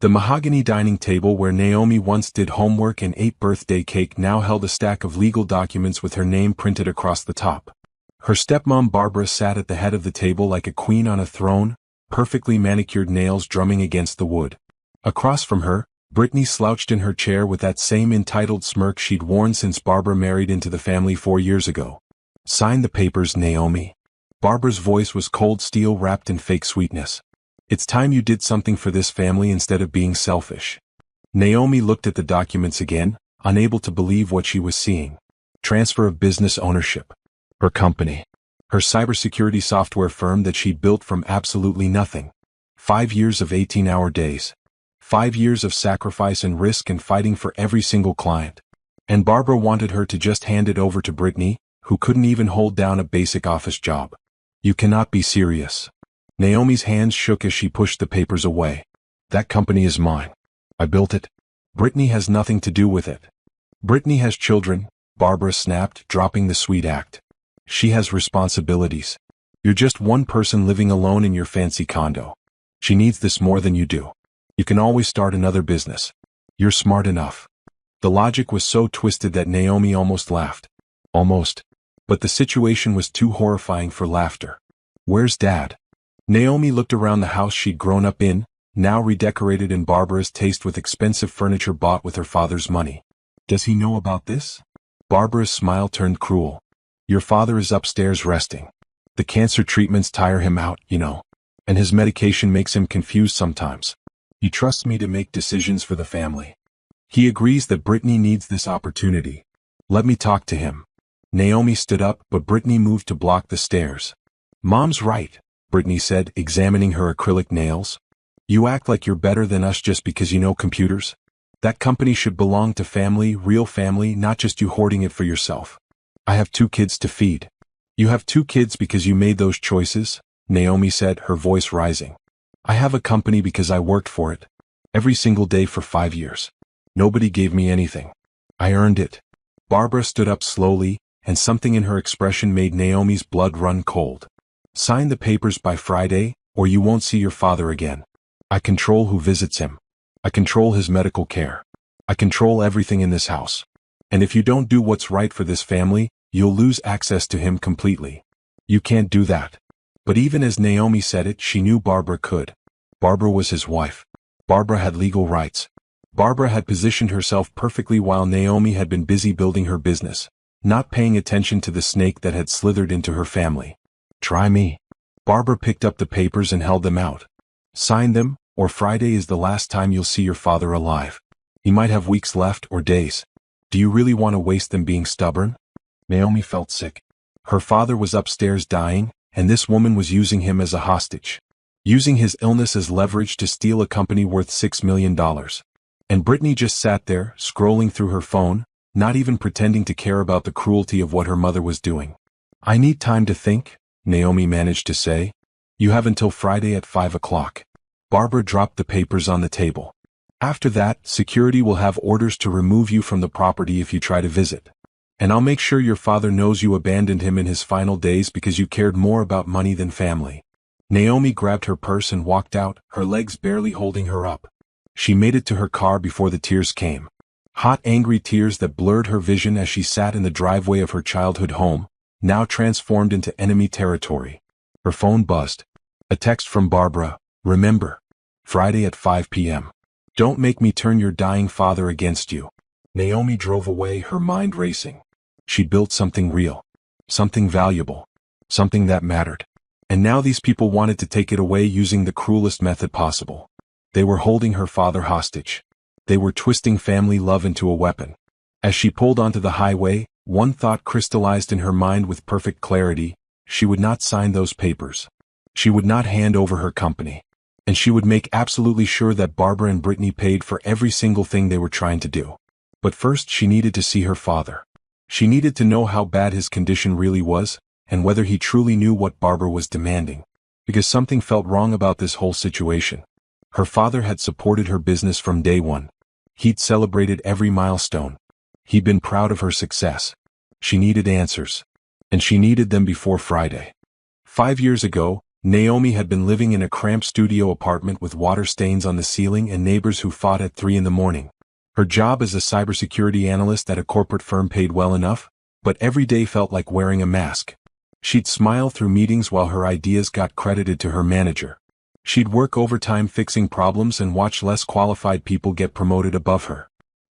The mahogany dining table where Naomi once did homework and ate birthday cake now held a stack of legal documents with her name printed across the top. Her stepmom Barbara sat at the head of the table like a queen on a throne, perfectly manicured nails drumming against the wood. Across from her, Brittany slouched in her chair with that same entitled smirk she'd worn since Barbara married into the family 4 years ago. "Sign the papers, Naomi." Barbara's voice was cold steel wrapped in fake sweetness. "It's time you did something for this family instead of being selfish." Naomi looked at the documents again, unable to believe what she was seeing. Transfer of business ownership. Her company. Her cybersecurity software firm that she built from absolutely nothing. 5 years of 18-hour days. 5 years of sacrifice and risk and fighting for every single client. And Barbara wanted her to just hand it over to Brittany, who couldn't even hold down a basic office job. "You cannot be serious." Naomi's hands shook as she pushed the papers away. "That company is mine. I built it. Brittany has nothing to do with it." "Brittany has children," Barbara snapped, dropping the sweet act. "She has responsibilities. You're just one person living alone in your fancy condo. She needs this more than you do. You can always start another business. You're smart enough." The logic was so twisted that Naomi almost laughed. Almost. But the situation was too horrifying for laughter. "Where's Dad?" Naomi looked around the house she'd grown up in, now redecorated in Barbara's taste with expensive furniture bought with her father's money. "Does he know about this?" Barbara's smile turned cruel. "Your father is upstairs resting. The cancer treatments tire him out, you know. And his medication makes him confused sometimes. He trusts me to make decisions for the family. He agrees that Brittany needs this opportunity. Let me talk to him." Naomi stood up, but Brittany moved to block the stairs. "Mom's right," Brittany said, examining her acrylic nails. "You act like you're better than us just because you know computers. That company should belong to family, real family, not just you hoarding it for yourself. I have 2 kids to feed." "You have 2 kids because you made those choices," Naomi said, her voice rising. "I have a company because I worked for it. Every single day for 5 years. Nobody gave me anything. I earned it." Barbara stood up slowly, and something in her expression made Naomi's blood run cold. "Sign the papers by Friday, or you won't see your father again. I control who visits him. I control his medical care. I control everything in this house. And if you don't do what's right for this family, you'll lose access to him completely. You can't do that." But even as Naomi said it, she knew Barbara could. Barbara was his wife. Barbara had legal rights. Barbara had positioned herself perfectly while Naomi had been busy building her business, not paying attention to the snake that had slithered into her family. "Try me." Barbara picked up the papers and held them out. "Sign them, or Friday is the last time you'll see your father alive. He might have weeks left or days. Do you really want to waste them being stubborn?" Naomi felt sick. Her father was upstairs dying, and this woman was using him as a hostage. Using his illness as leverage to steal a company worth $6 million. And Brittany just sat there, scrolling through her phone, not even pretending to care about the cruelty of what her mother was doing. "I need time to think," Naomi managed to say. "You have until Friday at 5 o'clock. Barbara dropped the papers on the table. "After that, security will have orders to remove you from the property if you try to visit. And I'll make sure your father knows you abandoned him in his final days because you cared more about money than family." Naomi grabbed her purse and walked out, her legs barely holding her up. She made it to her car before the tears came. Hot, angry tears that blurred her vision as she sat in the driveway of her childhood home, now transformed into enemy territory. Her phone buzzed. A text from Barbara. "Remember, Friday at 5 p.m. Don't make me turn your dying father against you." Naomi drove away, her mind racing. She'd built something real. Something valuable. Something that mattered. And now these people wanted to take it away using the cruelest method possible. They were holding her father hostage. They were twisting family love into a weapon. As she pulled onto the highway, one thought crystallized in her mind with perfect clarity: she would not sign those papers. She would not hand over her company. And she would make absolutely sure that Barbara and Brittany paid for every single thing they were trying to do. But first she needed to see her father. She needed to know how bad his condition really was, and whether he truly knew what Barbara was demanding. Because something felt wrong about this whole situation. Her father had supported her business from day one. He'd celebrated every milestone. He'd been proud of her success. She needed answers. And she needed them before Friday. 5 years ago, Naomi had been living in a cramped studio apartment with water stains on the ceiling and neighbors who fought at 3 in the morning. Her job as a cybersecurity analyst at a corporate firm paid well enough, but every day felt like wearing a mask. She'd smile through meetings while her ideas got credited to her manager. She'd work overtime fixing problems and watch less qualified people get promoted above her.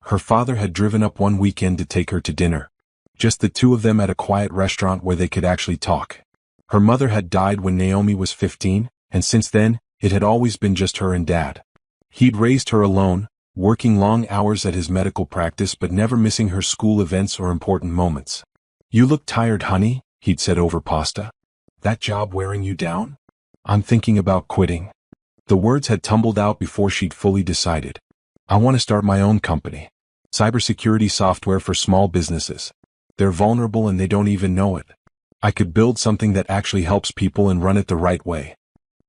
Her father had driven up one weekend to take her to dinner. Just the two of them at a quiet restaurant where they could actually talk. Her mother had died when Naomi was 15, and since then, it had always been just her and Dad. He'd raised her alone, working long hours at his medical practice but never missing her school events or important moments. "You look tired, honey," he'd said over pasta. "That job wearing you down?" "I'm thinking about quitting." The words had tumbled out before she'd fully decided. "I want to start my own company. Cybersecurity software for small businesses. They're vulnerable and they don't even know it. I could build something that actually helps people and run it the right way."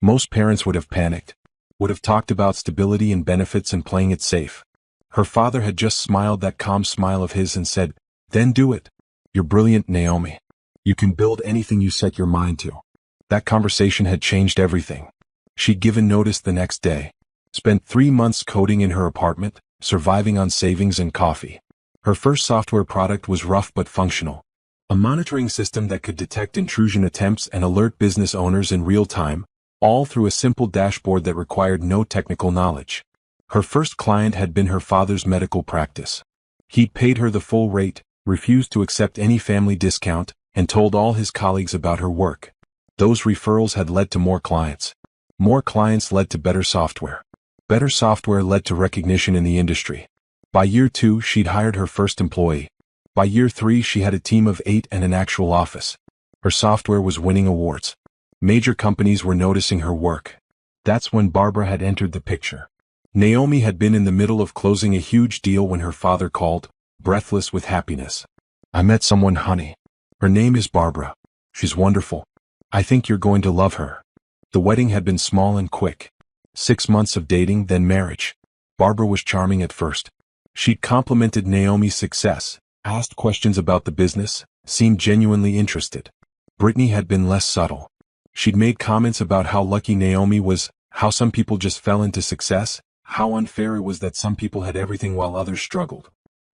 Most parents would have panicked, would have talked about stability and benefits and playing it safe. Her father had just smiled that calm smile of his and said, "Then do it. You're brilliant, Naomi. You can build anything you set your mind to." That conversation had changed everything. She'd given notice the next day. Spent 3 months coding in her apartment, surviving on savings and coffee. Her first software product was rough but functional. A monitoring system that could detect intrusion attempts and alert business owners in real time, all through a simple dashboard that required no technical knowledge. Her first client had been her father's medical practice. He'd paid her the full rate, refused to accept any family discount, and told all his colleagues about her work. Those referrals had led to more clients. More clients led to better software. Better software led to recognition in the industry. By year 2, she'd hired her first employee. By year 3, she had a team of 8 and an actual office. Her software was winning awards. Major companies were noticing her work. That's when Barbara had entered the picture. Naomi had been in the middle of closing a huge deal when her father called, breathless with happiness. "I met someone, honey. Her name is Barbara. She's wonderful. I think you're going to love her." The wedding had been small and quick. 6 months of dating, then marriage. Barbara was charming at first. She'd complimented Naomi's success, asked questions about the business, seemed genuinely interested. Brittany had been less subtle. She'd made comments about how lucky Naomi was, how some people just fell into success, how unfair it was that some people had everything while others struggled.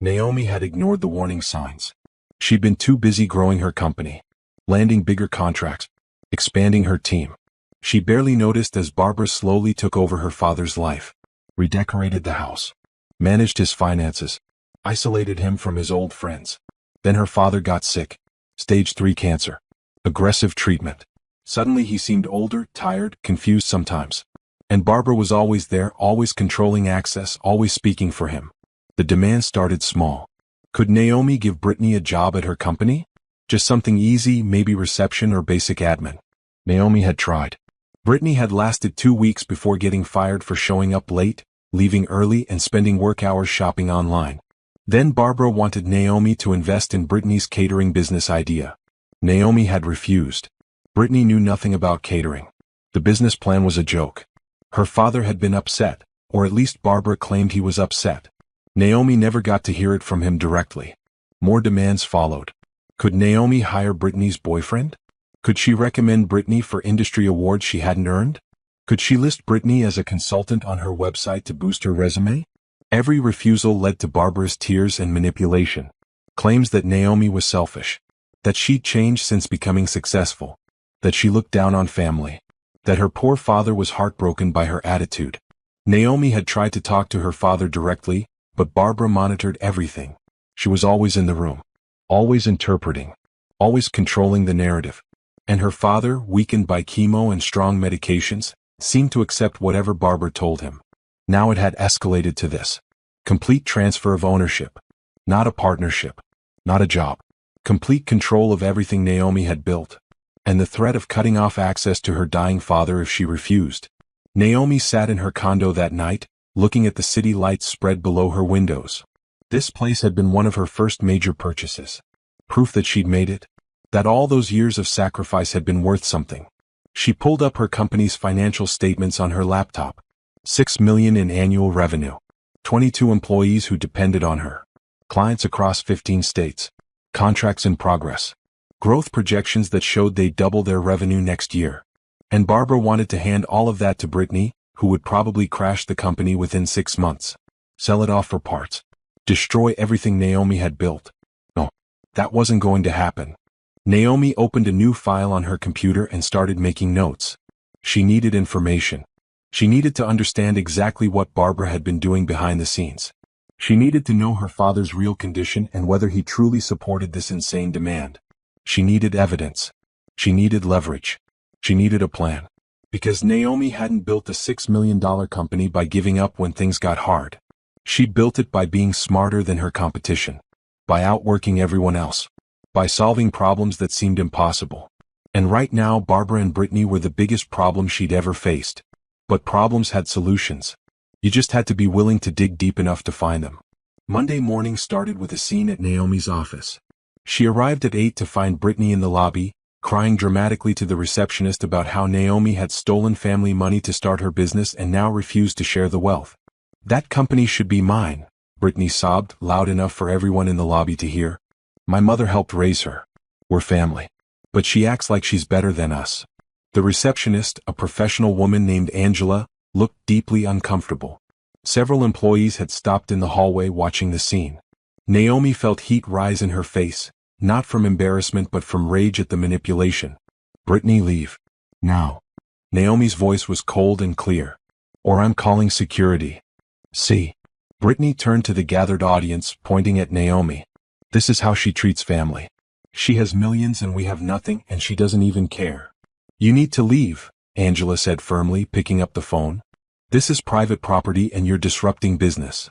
Naomi had ignored the warning signs. She'd been too busy growing her company, landing bigger contracts, expanding her team. She barely noticed as Barbara slowly took over her father's life, redecorated the house, managed his finances, isolated him from his old friends. Then her father got sick, stage 3 cancer, aggressive treatment. Suddenly he seemed older, tired, confused sometimes. And Barbara was always there, always controlling access, always speaking for him. The demand started small. Could Naomi give Brittany a job at her company? Just something easy, maybe reception or basic admin. Naomi had tried. Brittany had lasted 2 weeks before getting fired for showing up late, leaving early and spending work hours shopping online. Then Barbara wanted Naomi to invest in Brittany's catering business idea. Naomi had refused. Brittany knew nothing about catering. The business plan was a joke. Her father had been upset, or at least Barbara claimed he was upset. Naomi never got to hear it from him directly. More demands followed. Could Naomi hire Brittany's boyfriend? Could she recommend Brittany for industry awards she hadn't earned? Could she list Brittany as a consultant on her website to boost her resume? Every refusal led to Barbara's tears and manipulation. Claims that Naomi was selfish. That she'd changed since becoming successful. That she looked down on family. That her poor father was heartbroken by her attitude. Naomi had tried to talk to her father directly, but Barbara monitored everything. She was always in the room. Always interpreting. Always controlling the narrative. And her father, weakened by chemo and strong medications, seemed to accept whatever Barbara told him. Now it had escalated to this. Complete transfer of ownership. Not a partnership. Not a job. Complete control of everything Naomi had built. And the threat of cutting off access to her dying father if she refused. Naomi sat in her condo that night, looking at the city lights spread below her windows. This place had been one of her first major purchases. Proof that she'd made it. That all those years of sacrifice had been worth something. She pulled up her company's financial statements on her laptop. $6 million in annual revenue. 22 employees who depended on her. Clients across 15 states. Contracts in progress. Growth projections that showed they'd double their revenue next year. And Barbara wanted to hand all of that to Brittany, who would probably crash the company within 6 months. Sell it off for parts. Destroy everything Naomi had built. No, that wasn't going to happen. Naomi opened a new file on her computer and started making notes. She needed information. She needed to understand exactly what Barbara had been doing behind the scenes. She needed to know her father's real condition and whether he truly supported this insane demand. She needed evidence. She needed leverage. She needed a plan. Because Naomi hadn't built a $6 million company by giving up when things got hard. She built it by being smarter than her competition. By outworking everyone else. By solving problems that seemed impossible. And right now Barbara and Brittany were the biggest problem she'd ever faced. But problems had solutions. You just had to be willing to dig deep enough to find them. Monday morning started with a scene at Naomi's office. She arrived at 8 to find Brittany in the lobby, crying dramatically to the receptionist about how Naomi had stolen family money to start her business and now refused to share the wealth. That company should be mine, Brittany sobbed, loud enough for everyone in the lobby to hear. My mother helped raise her. We're family. But she acts like she's better than us. The receptionist, a professional woman named Angela, looked deeply uncomfortable. Several employees had stopped in the hallway watching the scene. Naomi felt heat rise in her face, not from embarrassment but from rage at the manipulation. Brittany, leave. Now. Naomi's voice was cold and clear. Or I'm calling security. See. Brittany turned to the gathered audience, pointing at Naomi. This is how she treats family. She has millions and we have nothing, and she doesn't even care. You need to leave, Angela said firmly, picking up the phone. This is private property and you're disrupting business.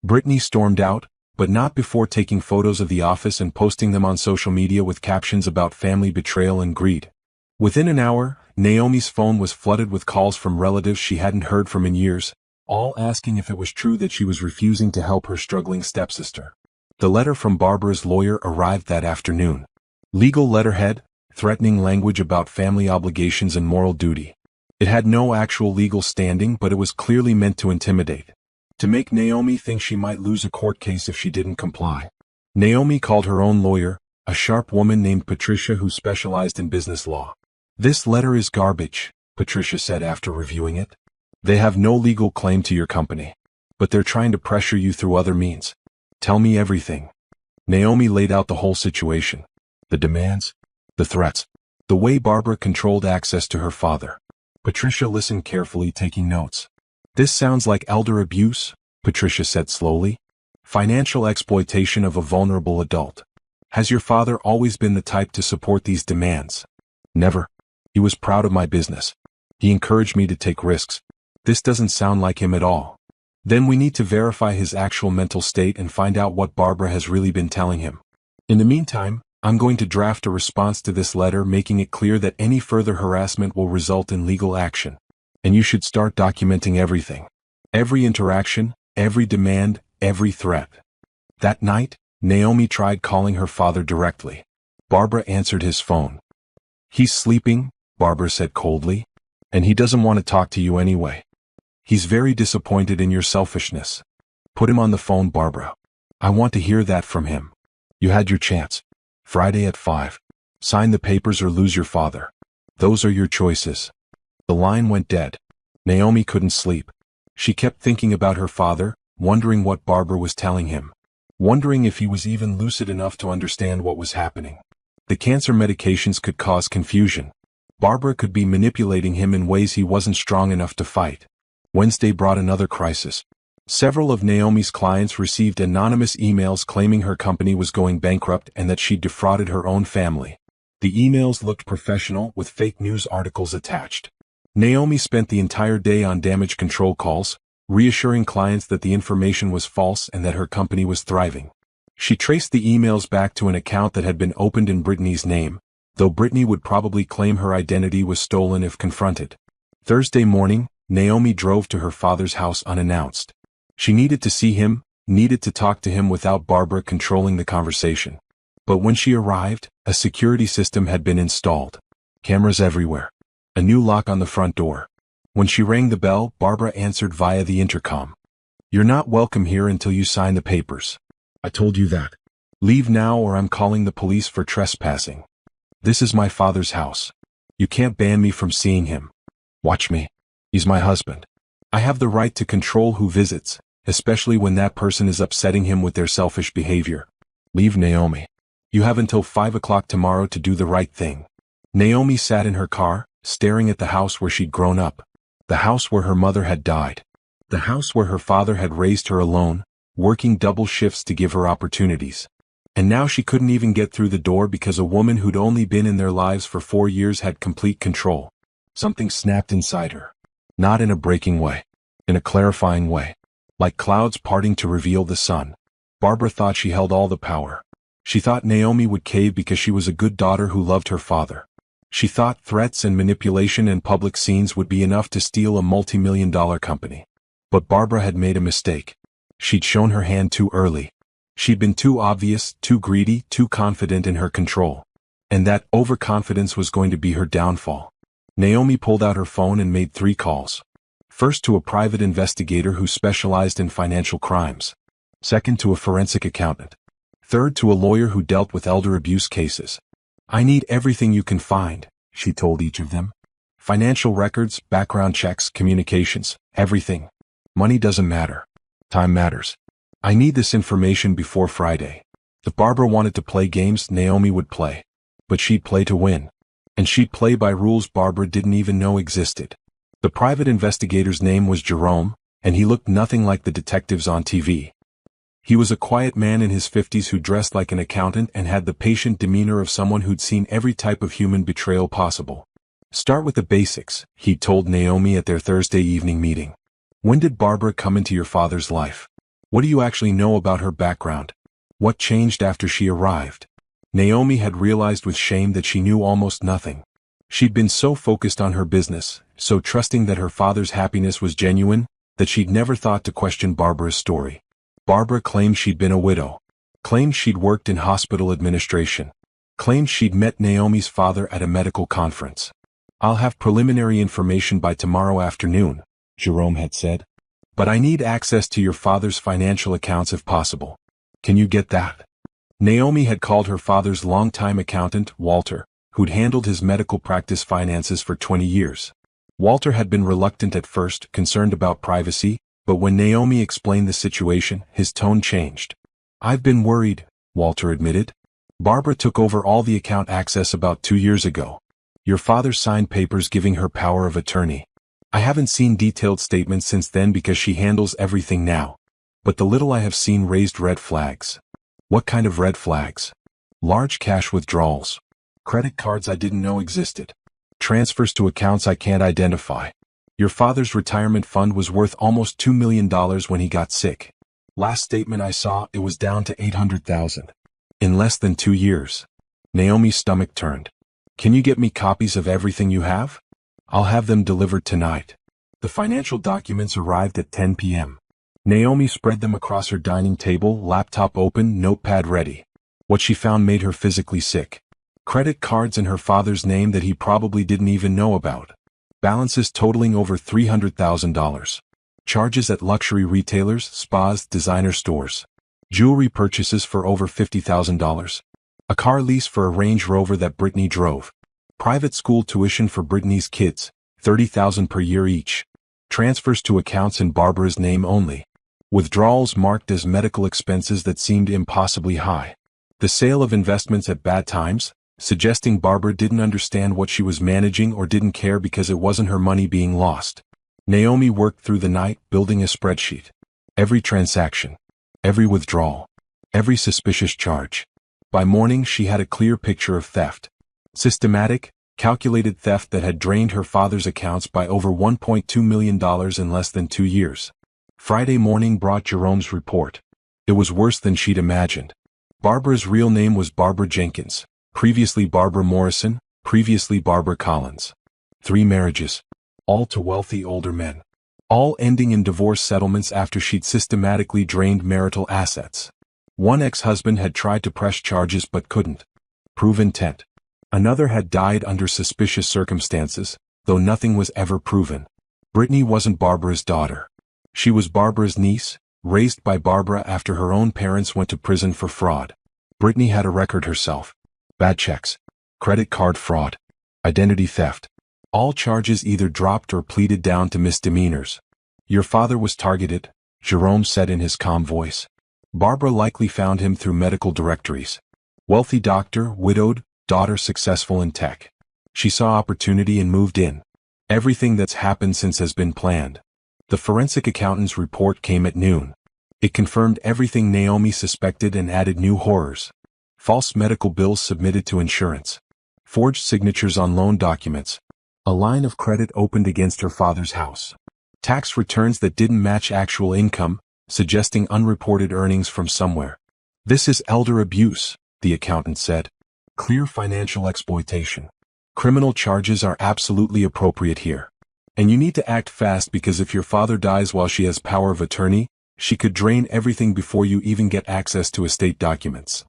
Brittany stormed out, but not before taking photos of the office and posting them on social media with captions about family betrayal and greed. Within an hour, Naomi's phone was flooded with calls from relatives she hadn't heard from in years, all asking if it was true that she was refusing to help her struggling stepsister. The letter from Barbara's lawyer arrived that afternoon. Legal letterhead, threatening language about family obligations and moral duty. It had no actual legal standing, but it was clearly meant to intimidate. To make Naomi think she might lose a court case if she didn't comply. Naomi called her own lawyer, a sharp woman named Patricia who specialized in business law. This letter is garbage, Patricia said after reviewing it. They have no legal claim to your company. But they're trying to pressure you through other means. Tell me everything. Naomi laid out the whole situation. The demands, the threats, the way Barbara controlled access to her father. Patricia listened carefully, taking notes. This sounds like elder abuse, Patricia said slowly. Financial exploitation of a vulnerable adult. Has your father always been the type to support these demands? Never. He was proud of my business. He encouraged me to take risks. This doesn't sound like him at all. Then we need to verify his actual mental state and find out what Barbara has really been telling him. In the meantime, I'm going to draft a response to this letter making it clear that any further harassment will result in legal action. And you should start documenting everything. Every interaction, every demand, every threat. That night, Naomi tried calling her father directly. Barbara answered his phone. He's sleeping, Barbara said coldly. And he doesn't want to talk to you anyway. He's very disappointed in your selfishness. Put him on the phone, Barbara. I want to hear that from him. You had your chance. Friday at 5. Sign the papers or lose your father. Those are your choices. The line went dead. Naomi couldn't sleep. She kept thinking about her father, wondering what Barbara was telling him. Wondering if he was even lucid enough to understand what was happening. The cancer medications could cause confusion. Barbara could be manipulating him in ways he wasn't strong enough to fight. Wednesday brought another crisis. Several of Naomi's clients received anonymous emails claiming her company was going bankrupt and that she'd defrauded her own family. The emails looked professional with fake news articles attached. Naomi spent the entire day on damage control calls, reassuring clients that the information was false and that her company was thriving. She traced the emails back to an account that had been opened in Brittany's name, though Brittany would probably claim her identity was stolen if confronted. Thursday morning, Naomi drove to her father's house unannounced. She needed to see him, needed to talk to him without Barbara controlling the conversation. But when she arrived, a security system had been installed. Cameras everywhere. A new lock on the front door. When she rang the bell, Barbara answered via the intercom. You're not welcome here until you sign the papers. I told you that. Leave now or I'm calling the police for trespassing. This is my father's house. You can't ban me from seeing him. Watch me. He's my husband. I have the right to control who visits, especially when that person is upsetting him with their selfish behavior. Leave Naomi. You have until 5 o'clock tomorrow to do the right thing. Naomi sat in her car, staring at the house where she'd grown up. The house where her mother had died. The house where her father had raised her alone, working double shifts to give her opportunities. And now she couldn't even get through the door because a woman who'd only been in their lives for 4 years had complete control. Something snapped inside her. Not in a breaking way. In a clarifying way. Like clouds parting to reveal the sun. Barbara thought she held all the power. She thought Naomi would cave because she was a good daughter who loved her father. She thought threats and manipulation and public scenes would be enough to steal a multi-million-dollar company. But Barbara had made a mistake. She'd shown her hand too early. She'd been too obvious, too greedy, too confident in her control. And that overconfidence was going to be her downfall. Naomi pulled out her phone and made 3 calls. First to a private investigator who specialized in financial crimes. Second to a forensic accountant. Third to a lawyer who dealt with elder abuse cases. I need everything you can find, she told each of them. Financial records, background checks, communications, everything. Money doesn't matter. Time matters. I need this information before Friday. If Barbara wanted to play games, Naomi would play. But she'd play to win. And she'd play by rules Barbara didn't even know existed. The private investigator's name was Jerome, and he looked nothing like the detectives on TV. He was a quiet man in his 50s who dressed like an accountant and had the patient demeanor of someone who'd seen every type of human betrayal possible. Start with the basics, he told Naomi at their Thursday evening meeting. When did Barbara come into your father's life? What do you actually know about her background? What changed after she arrived? Naomi had realized with shame that she knew almost nothing. She'd been so focused on her business, so trusting that her father's happiness was genuine, that she'd never thought to question Barbara's story. Barbara claimed she'd been a widow. Claimed she'd worked in hospital administration. Claimed she'd met Naomi's father at a medical conference. I'll have preliminary information by tomorrow afternoon, Jerome had said. But I need access to your father's financial accounts if possible. Can you get that? Naomi had called her father's longtime accountant, Walter, who'd handled his medical practice finances for 20 years. Walter had been reluctant at first, concerned about privacy, but when Naomi explained the situation, his tone changed. I've been worried, Walter admitted. Barbara took over all the account access about 2 years ago. Your father signed papers giving her power of attorney. I haven't seen detailed statements since then because she handles everything now. But the little I have seen raised red flags. What kind of red flags? Large cash withdrawals. Credit cards I didn't know existed. Transfers to accounts I can't identify. Your father's retirement fund was worth almost $2 million when he got sick. Last statement I saw, it was down to $800,000. In less than 2 years. Naomi's stomach turned. Can you get me copies of everything you have? I'll have them delivered tonight. The financial documents arrived at 10 p.m. Naomi spread them across her dining table, laptop open, notepad ready. What she found made her physically sick. Credit cards in her father's name that he probably didn't even know about. Balances totaling over $300,000. Charges at luxury retailers, spas, designer stores. Jewelry purchases for over $50,000. A car lease for a Range Rover that Brittany drove. Private school tuition for Brittany's kids, $30,000 per year each. Transfers to accounts in Barbara's name only. Withdrawals marked as medical expenses that seemed impossibly high. The sale of investments at bad times, suggesting Barbara didn't understand what she was managing or didn't care because it wasn't her money being lost. Naomi worked through the night, building a spreadsheet. Every transaction. Every withdrawal. Every suspicious charge. By morning she had a clear picture of theft. Systematic, calculated theft that had drained her father's accounts by over $1.2 million in less than 2 years. Friday morning brought Jerome's report. It was worse than she'd imagined. Barbara's real name was Barbara Jenkins. Previously Barbara Morrison, previously Barbara Collins. 3 marriages. All to wealthy older men. All ending in divorce settlements after she'd systematically drained marital assets. One ex-husband had tried to press charges but couldn't prove intent. Another had died under suspicious circumstances, though nothing was ever proven. Brittany wasn't Barbara's daughter. She was Barbara's niece, raised by Barbara after her own parents went to prison for fraud. Brittany had a record herself. Bad checks. Credit card fraud. Identity theft. All charges either dropped or pleaded down to misdemeanors. Your father was targeted, Jerome said in his calm voice. Barbara likely found him through medical directories. Wealthy doctor, widowed, daughter successful in tech. She saw opportunity and moved in. Everything that's happened since has been planned. The forensic accountant's report came at noon. It confirmed everything Naomi suspected and added new horrors. False medical bills submitted to insurance. Forged signatures on loan documents. A line of credit opened against her father's house. Tax returns that didn't match actual income, suggesting unreported earnings from somewhere. This is elder abuse, the accountant said. Clear financial exploitation. Criminal charges are absolutely appropriate here. And you need to act fast because if your father dies while she has power of attorney, she could drain everything before you even get access to estate documents.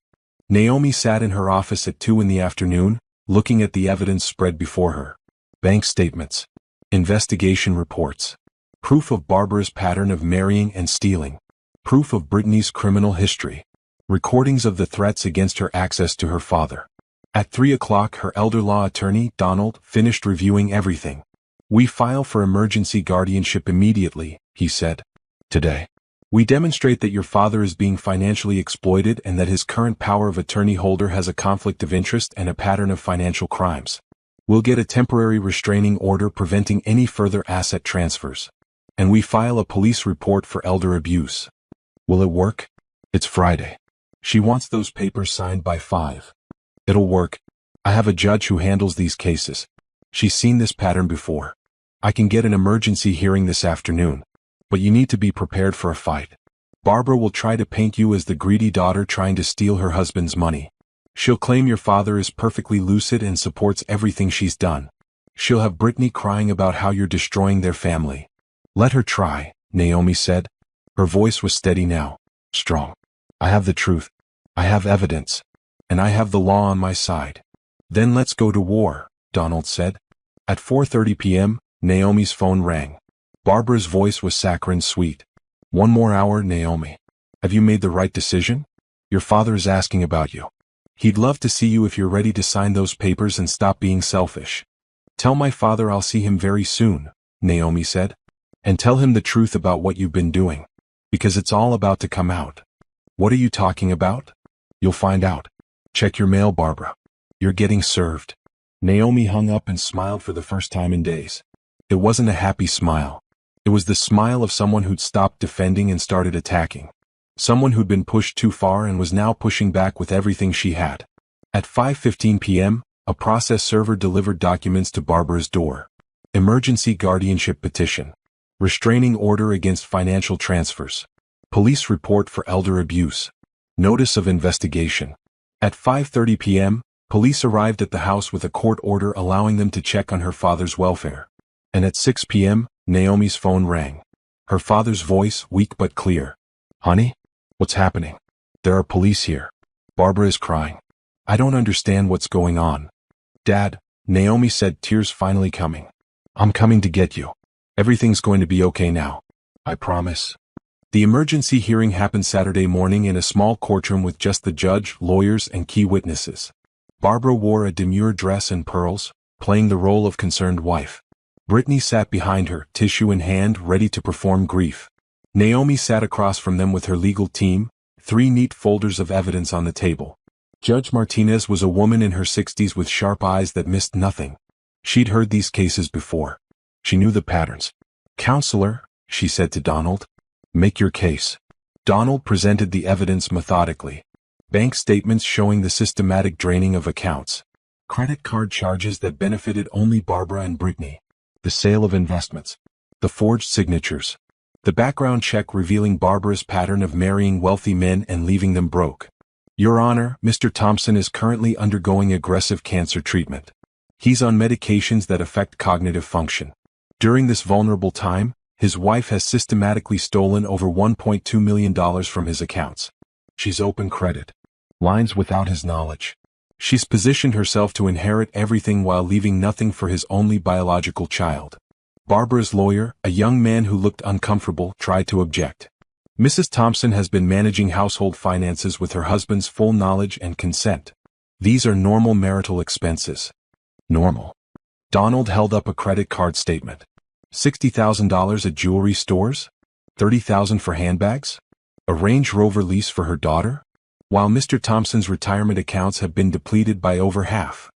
Naomi sat in her office at 2 in the afternoon, looking at the evidence spread before her. Bank statements. Investigation reports. Proof of Barbara's pattern of marrying and stealing. Proof of Brittany's criminal history. Recordings of the threats against her access to her father. At 3 o'clock her elder law attorney, Donald, finished reviewing everything. We file for emergency guardianship immediately, he said. Today. We demonstrate that your father is being financially exploited and that his current power of attorney holder has a conflict of interest and a pattern of financial crimes. We'll get a temporary restraining order preventing any further asset transfers. And we file a police report for elder abuse. Will it work? It's Friday. She wants those papers signed by 5. It'll work. I have a judge who handles these cases. She's seen this pattern before. I can get an emergency hearing this afternoon. But you need to be prepared for a fight. Barbara will try to paint you as the greedy daughter trying to steal her husband's money. She'll claim your father is perfectly lucid and supports everything she's done. She'll have Brittany crying about how you're destroying their family. Let her try, Naomi said. Her voice was steady now, strong. I have the truth. I have evidence. And I have the law on my side. Then let's go to war, Donald said. At 4:30 p.m., Naomi's phone rang. Barbara's voice was saccharine sweet. One more hour, Naomi. Have you made the right decision? Your father is asking about you. He'd love to see you if you're ready to sign those papers and stop being selfish. Tell my father I'll see him very soon, Naomi said. And tell him the truth about what you've been doing. Because it's all about to come out. What are you talking about? You'll find out. Check your mail, Barbara. You're getting served. Naomi hung up and smiled for the first time in days. It wasn't a happy smile. It was the smile of someone who'd stopped defending and started attacking. Someone who'd been pushed too far and was now pushing back with everything she had. At 5:15 p.m., a process server delivered documents to Barbara's door. Emergency guardianship petition. Restraining order against financial transfers. Police report for elder abuse. Notice of investigation. At 5:30 p.m., police arrived at the house with a court order allowing them to check on her father's welfare. And at 6 p.m., Naomi's phone rang. Her father's voice, weak but clear. Honey? What's happening? There are police here. Barbara is crying. I don't understand what's going on. Dad, Naomi said, tears finally coming. I'm coming to get you. Everything's going to be okay now. I promise. The emergency hearing happened Saturday morning in a small courtroom with just the judge, lawyers, and key witnesses. Barbara wore a demure dress and pearls, playing the role of concerned wife. Brittany sat behind her, tissue in hand, ready to perform grief. Naomi sat across from them with her legal team, 3 neat folders of evidence on the table. Judge Martinez was a woman in her 60s with sharp eyes that missed nothing. She'd heard these cases before. She knew the patterns. Counselor, she said to Donald, make your case. Donald presented the evidence methodically. Bank statements showing the systematic draining of accounts. Credit card charges that benefited only Barbara and Brittany. The sale of investments. The forged signatures. The background check revealing Barbara's pattern of marrying wealthy men and leaving them broke. Your Honor, Mr. Thompson is currently undergoing aggressive cancer treatment. He's on medications that affect cognitive function. During this vulnerable time, his wife has systematically stolen over $1.2 million from his accounts. She's opened credit lines without his knowledge. She's positioned herself to inherit everything while leaving nothing for his only biological child. Barbara's lawyer, a young man who looked uncomfortable, tried to object. Mrs. Thompson has been managing household finances with her husband's full knowledge and consent. These are normal marital expenses. Normal. Donald held up a credit card statement. $60,000 at jewelry stores? $30,000 for handbags? A Range Rover lease for her daughter? While Mr. Thompson's retirement accounts have been depleted by over half.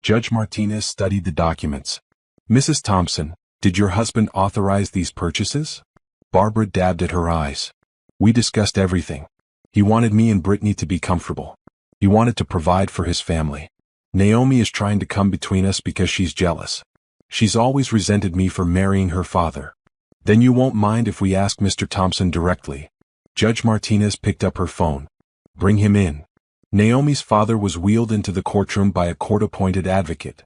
Judge Martinez studied the documents. Mrs. Thompson, did your husband authorize these purchases? Barbara dabbed at her eyes. We discussed everything. He wanted me and Brittany to be comfortable. He wanted to provide for his family. Naomi is trying to come between us because she's jealous. She's always resented me for marrying her father. Then you won't mind if we ask Mr. Thompson directly. Judge Martinez picked up her phone. Bring him in. Naomi's father was wheeled into the courtroom by a court-appointed advocate.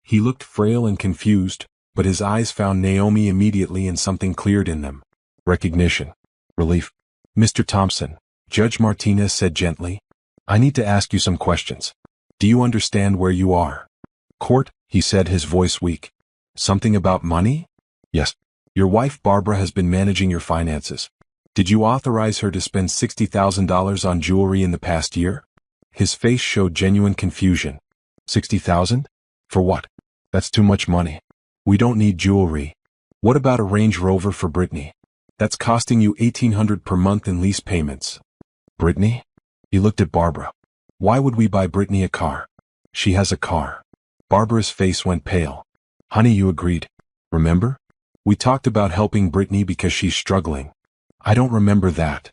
He looked frail and confused, but his eyes found Naomi immediately and something cleared in them. Recognition. Relief. Mr. Thompson, Judge Martinez said gently, I need to ask you some questions. Do you understand where you are? Court, he said, his voice weak. Something about money? Yes. Your wife Barbara has been managing your finances. Did you authorize her to spend $60,000 on jewelry in the past year? His face showed genuine confusion. $60,000? For what? That's too much money. We don't need jewelry. What about a Range Rover for Brittany? That's costing you $1,800 per month in lease payments. Brittany? He looked at Barbara. Why would we buy Brittany a car? She has a car. Barbara's face went pale. Honey, you agreed. Remember? We talked about helping Brittany because she's struggling. I don't remember that.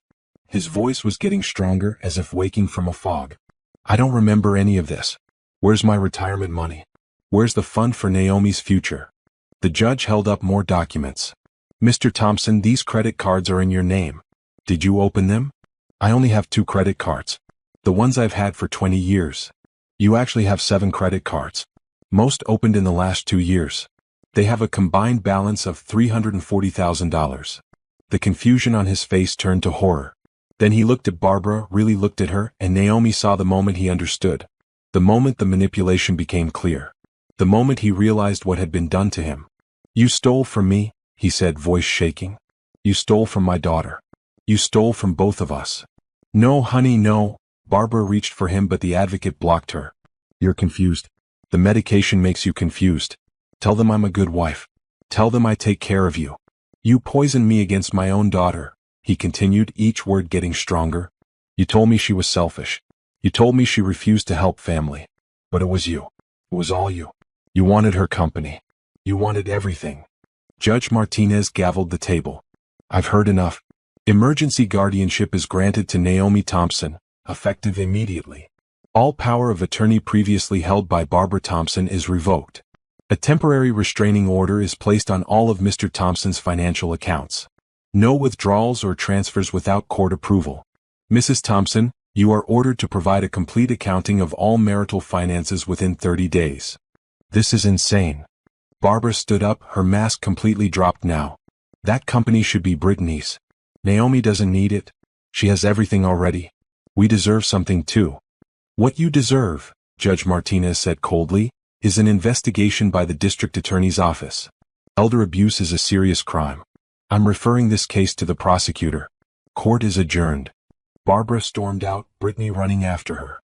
His voice was getting stronger as if waking from a fog. I don't remember any of this. Where's my retirement money? Where's the fund for Naomi's future? The judge held up more documents. Mr. Thompson, these credit cards are in your name. Did you open them? I only have 2 credit cards. The ones I've had for 20 years. You actually have 7 credit cards. Most opened in the last 2 years. They have a combined balance of $340,000. The confusion on his face turned to horror. Then he looked at Barbara, really looked at her, and Naomi saw the moment he understood. The moment the manipulation became clear. The moment he realized what had been done to him. You stole from me, he said, voice shaking. You stole from my daughter. You stole from both of us. No, honey, no. Barbara reached for him, but the advocate blocked her. You're confused. The medication makes you confused. Tell them I'm a good wife. Tell them I take care of you. You poisoned me against my own daughter, he continued, each word getting stronger. You told me she was selfish. You told me she refused to help family. But it was you. It was all you. You wanted her company. You wanted everything. Judge Martinez gavelled the table. I've heard enough. Emergency guardianship is granted to Naomi Thompson, effective immediately. All power of attorney previously held by Barbara Thompson is revoked. A temporary restraining order is placed on all of Mr. Thompson's financial accounts. No withdrawals or transfers without court approval. Mrs. Thompson, you are ordered to provide a complete accounting of all marital finances within 30 days. This is insane. Barbara stood up, her mask completely dropped now. That company should be Brittany's. Naomi doesn't need it. She has everything already. We deserve something too. What you deserve, Judge Martinez said coldly, is an investigation by the district attorney's office. Elder abuse is a serious crime. I'm referring this case to the prosecutor. Court is adjourned. Barbara stormed out, Brittany running after her.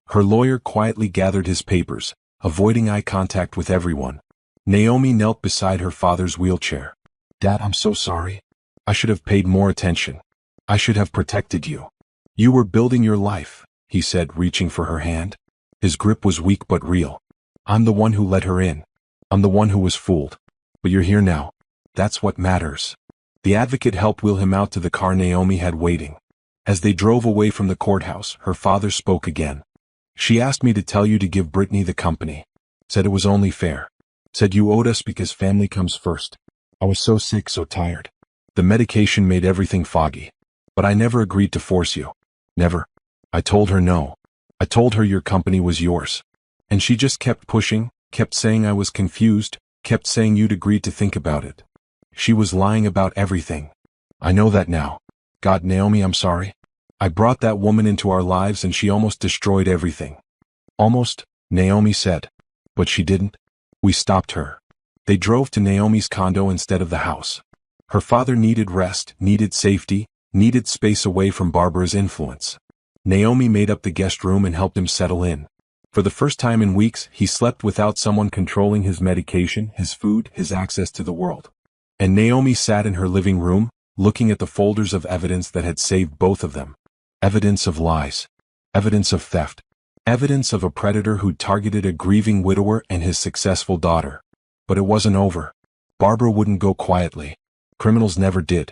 Her lawyer quietly gathered his papers, avoiding eye contact with everyone. Naomi knelt beside her father's wheelchair. Dad, I'm so sorry. I should have paid more attention. I should have protected you. You were building your life, he said, reaching for her hand. His grip was weak but real. I'm the one who let her in. I'm the one who was fooled. But you're here now. That's what matters. The advocate helped wheel him out to the car Naomi had waiting. As they drove away from the courthouse, her father spoke again. She asked me to tell you to give Brittany the company. Said it was only fair. Said you owed us because family comes first. I was so sick, so tired. The medication made everything foggy. But I never agreed to force you. Never. I told her no. I told her your company was yours. And she just kept pushing, kept saying I was confused, kept saying you'd agreed to think about it. She was lying about everything. I know that now. God, Naomi, I'm sorry. I brought that woman into our lives and she almost destroyed everything. Almost, Naomi said. But she didn't. We stopped her. They drove to Naomi's condo instead of the house. Her father needed rest, needed safety, needed space away from Barbara's influence. Naomi made up the guest room and helped him settle in. For the first time in weeks, he slept without someone controlling his medication, his food, his access to the world. And Naomi sat in her living room, looking at the folders of evidence that had saved both of them. Evidence of lies. Evidence of theft. Evidence of a predator who targeted a grieving widower and his successful daughter. But it wasn't over. Barbara wouldn't go quietly. Criminals never did.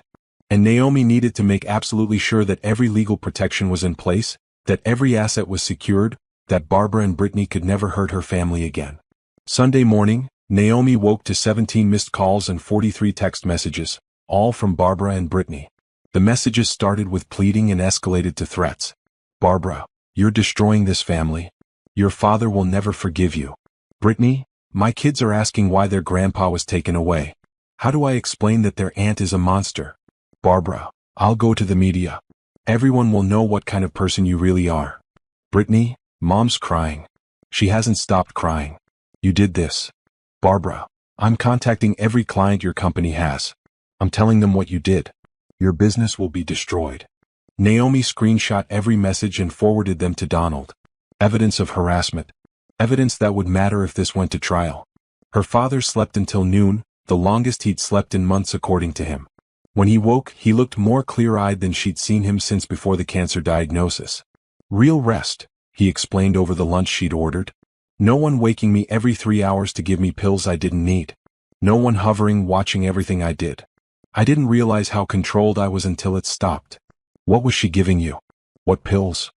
And Naomi needed to make absolutely sure that every legal protection was in place, that every asset was secured, that Barbara and Brittany could never hurt her family again. Sunday morning, Naomi woke to 17 missed calls and 43 text messages, all from Barbara and Brittany. The messages started with pleading and escalated to threats. Barbara, you're destroying this family. Your father will never forgive you. Brittany, my kids are asking why their grandpa was taken away. How do I explain that their aunt is a monster? Barbara, I'll go to the media. Everyone will know what kind of person you really are. Brittany, Mom's crying. She hasn't stopped crying. You did this. Barbara, I'm contacting every client your company has. I'm telling them what you did. Your business will be destroyed. Naomi screenshot every message and forwarded them to Donald. Evidence of harassment. Evidence that would matter if this went to trial. Her father slept until noon, the longest he'd slept in months according to him. When he woke, he looked more clear-eyed than she'd seen him since before the cancer diagnosis. Real rest, he explained over the lunch she'd ordered. No one waking me every 3 hours to give me pills I didn't need. No one hovering, watching everything I did. I didn't realize how controlled I was until it stopped. What was she giving you? What pills?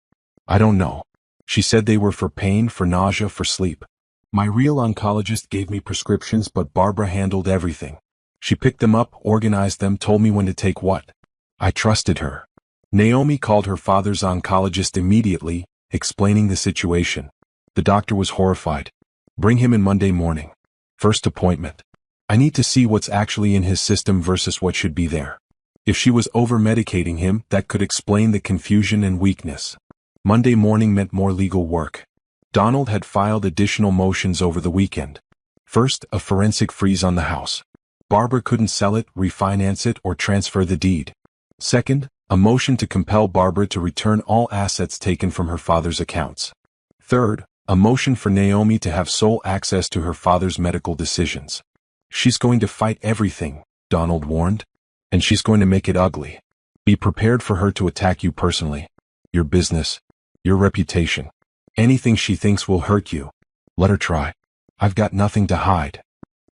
I don't know. She said they were for pain, for nausea, for sleep. My real oncologist gave me prescriptions, but Barbara handled everything. She picked them up, organized them, told me when to take what. I trusted her. Naomi called her father's oncologist immediately, explaining the situation. The doctor was horrified. Bring him in Monday morning. First appointment. I need to see what's actually in his system versus what should be there. If she was over-medicating him, that could explain the confusion and weakness. Monday morning meant more legal work. Donald had filed additional motions over the weekend. First, a forensic freeze on the house. Barbara couldn't sell it, refinance it, or transfer the deed. Second, a motion to compel Barbara to return all assets taken from her father's accounts. Third, a motion for Naomi to have sole access to her father's medical decisions. She's going to fight everything, Donald warned. And she's going to make it ugly. Be prepared for her to attack you personally. Your business. Your reputation. Anything she thinks will hurt you. Let her try. I've got nothing to hide.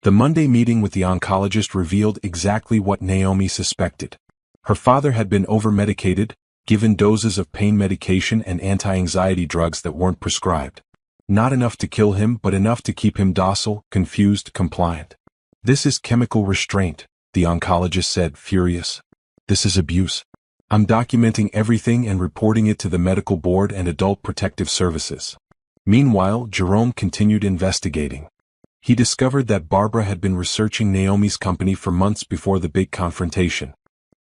The Monday meeting with the oncologist revealed exactly what Naomi suspected. Her father had been over-medicated, given doses of pain medication and anti-anxiety drugs that weren't prescribed. Not enough to kill him, but enough to keep him docile, confused, compliant. This is chemical restraint, the oncologist said, furious. This is abuse. I'm documenting everything and reporting it to the medical board and adult protective services. Meanwhile, Jerome continued investigating. He discovered that Barbara had been researching Naomi's company for months before the big confrontation.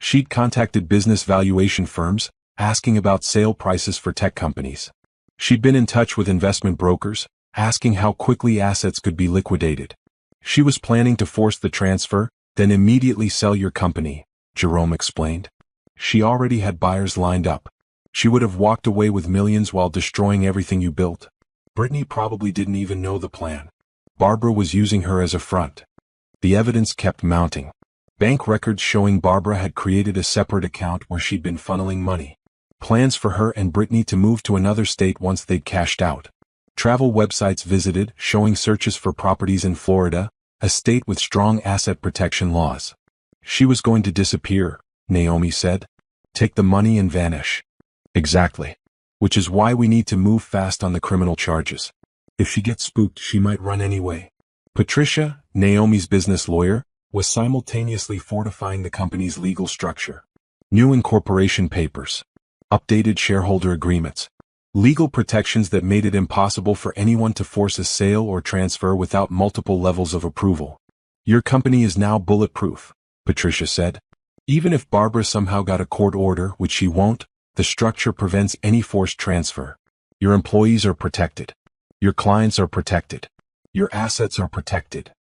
She'd contacted business valuation firms, asking about sale prices for tech companies. She'd been in touch with investment brokers, asking how quickly assets could be liquidated. She was planning to force the transfer, then immediately sell your company, Jerome explained. She already had buyers lined up. She would have walked away with millions while destroying everything you built. Brittany probably didn't even know the plan. Barbara was using her as a front. The evidence kept mounting. Bank records showing Barbara had created a separate account where she'd been funneling money. Plans for her and Brittany to move to another state once they'd cashed out. Travel websites visited, showing searches for properties in Florida, a state with strong asset protection laws. She was going to disappear, Naomi said. Take the money and vanish. Exactly. Which is why we need to move fast on the criminal charges. If she gets spooked, she might run anyway. Patricia, Naomi's business lawyer, was simultaneously fortifying the company's legal structure. New incorporation papers. Updated shareholder agreements. Legal protections that made it impossible for anyone to force a sale or transfer without multiple levels of approval. Your company is now bulletproof, Patricia said. Even if Barbara somehow got a court order, which she won't, the structure prevents any forced transfer. Your employees are protected. Your clients are protected. Your assets are protected.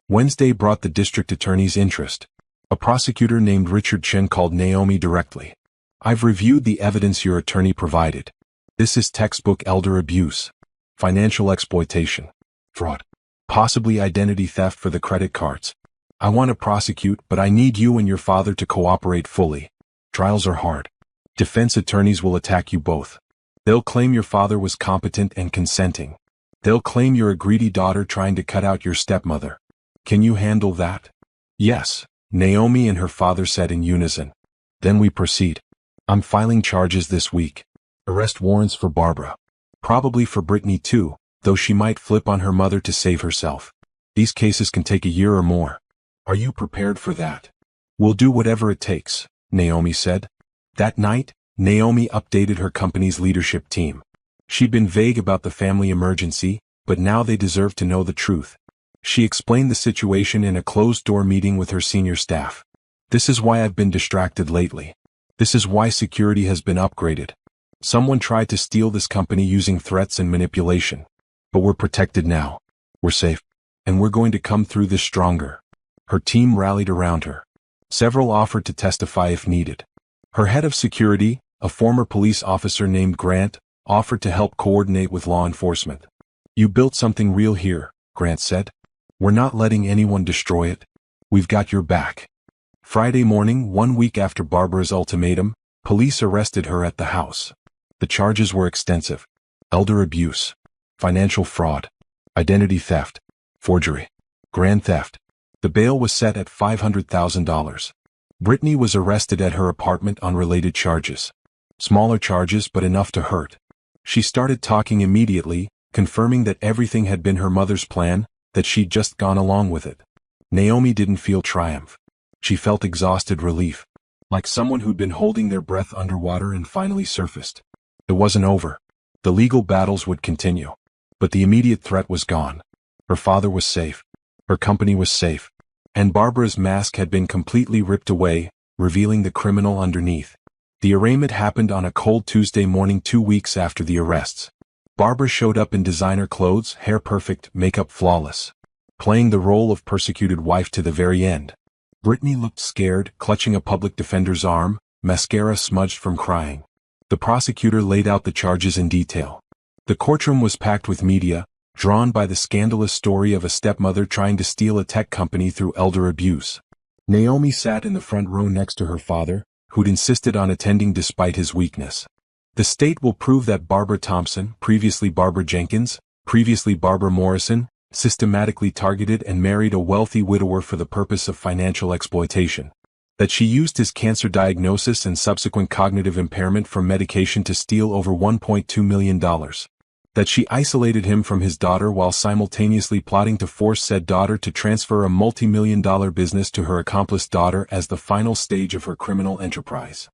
Wednesday brought the district attorney's interest. A prosecutor named Richard Chen called Naomi directly. I've reviewed the evidence your attorney provided. This is textbook elder abuse. financial exploitation, fraud, possibly identity theft for the credit cards. I want to prosecute, but I need you and your father to cooperate fully. Trials are hard. Defense attorneys will attack you both. They'll claim your father was competent and consenting. They'll claim you're a greedy daughter trying to cut out your stepmother. Can you handle that? Yes, Naomi and her father said in unison. Then we proceed. I'm filing charges this week. Arrest warrants for Barbara. Probably for Brittany too, though she might flip on her mother to save herself. These cases can take a year or more. Are you prepared for that? We'll do whatever it takes, Naomi said. That night, Naomi updated her company's leadership team. She'd been vague about the family emergency, but now they deserved to know the truth. She explained the situation in a closed-door meeting with her senior staff. This is why I've been distracted lately. This is why security has been upgraded. Someone tried to steal this company using threats and manipulation. But we're protected now. We're safe. And we're going to come through this stronger. Her team rallied around her. Several offered to testify if needed. Her head of security, a former police officer named Grant, offered to help coordinate with law enforcement. You built something real here, Grant said. We're not letting anyone destroy it. We've got your back. Friday morning, 1 week after Barbara's ultimatum, police arrested her at the house. The charges were extensive. Elder abuse, financial fraud, identity theft, forgery, grand theft. The bail was set at $500,000. Brittany was arrested at her apartment on related charges. Smaller charges but enough to hurt. She started talking immediately, confirming that everything had been her mother's plan, that she'd just gone along with it. Naomi didn't feel triumph. She felt exhausted relief, like someone who'd been holding their breath underwater and finally surfaced. It wasn't over. The legal battles would continue. But the immediate threat was gone. Her father was safe. Her company was safe. And Barbara's mask had been completely ripped away, revealing the criminal underneath. The arraignment happened on a cold Tuesday morning 2 weeks after the arrests. Barbara showed up in designer clothes, hair perfect, makeup flawless, playing the role of persecuted wife to the very end. Brittany looked scared, clutching a public defender's arm, mascara smudged from crying. The prosecutor laid out the charges in detail. The courtroom was packed with media, drawn by the scandalous story of a stepmother trying to steal a tech company through elder abuse. Naomi sat in the front row next to her father, who'd insisted on attending despite his weakness. The state will prove that Barbara Thompson, previously Barbara Jenkins, previously Barbara Morrison, systematically targeted and married a wealthy widower for the purpose of financial exploitation. That she used his cancer diagnosis and subsequent cognitive impairment from medication to steal over $1.2 million. That she isolated him from his daughter while simultaneously plotting to force said daughter to transfer a multi-million-dollar business to her accomplice daughter as the final stage of her criminal enterprise.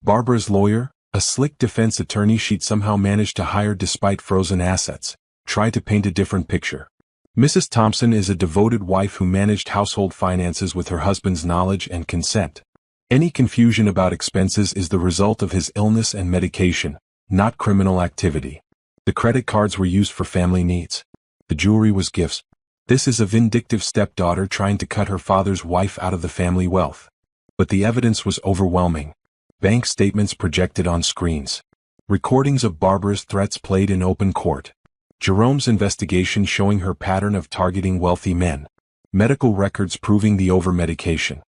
Barbara's lawyer, a slick defense attorney she'd somehow managed to hire despite frozen assets, tried to paint a different picture. Mrs. Thompson is a devoted wife who managed household finances with her husband's knowledge and consent. Any confusion about expenses is the result of his illness and medication, not criminal activity. The credit cards were used for family needs. The jewelry was gifts. This is a vindictive stepdaughter trying to cut her father's wife out of the family wealth. But the evidence was overwhelming. Bank statements projected on screens. Recordings of Barbara's threats played in open court. Jerome's investigation showing her pattern of targeting wealthy men. Medical records proving the over-medication.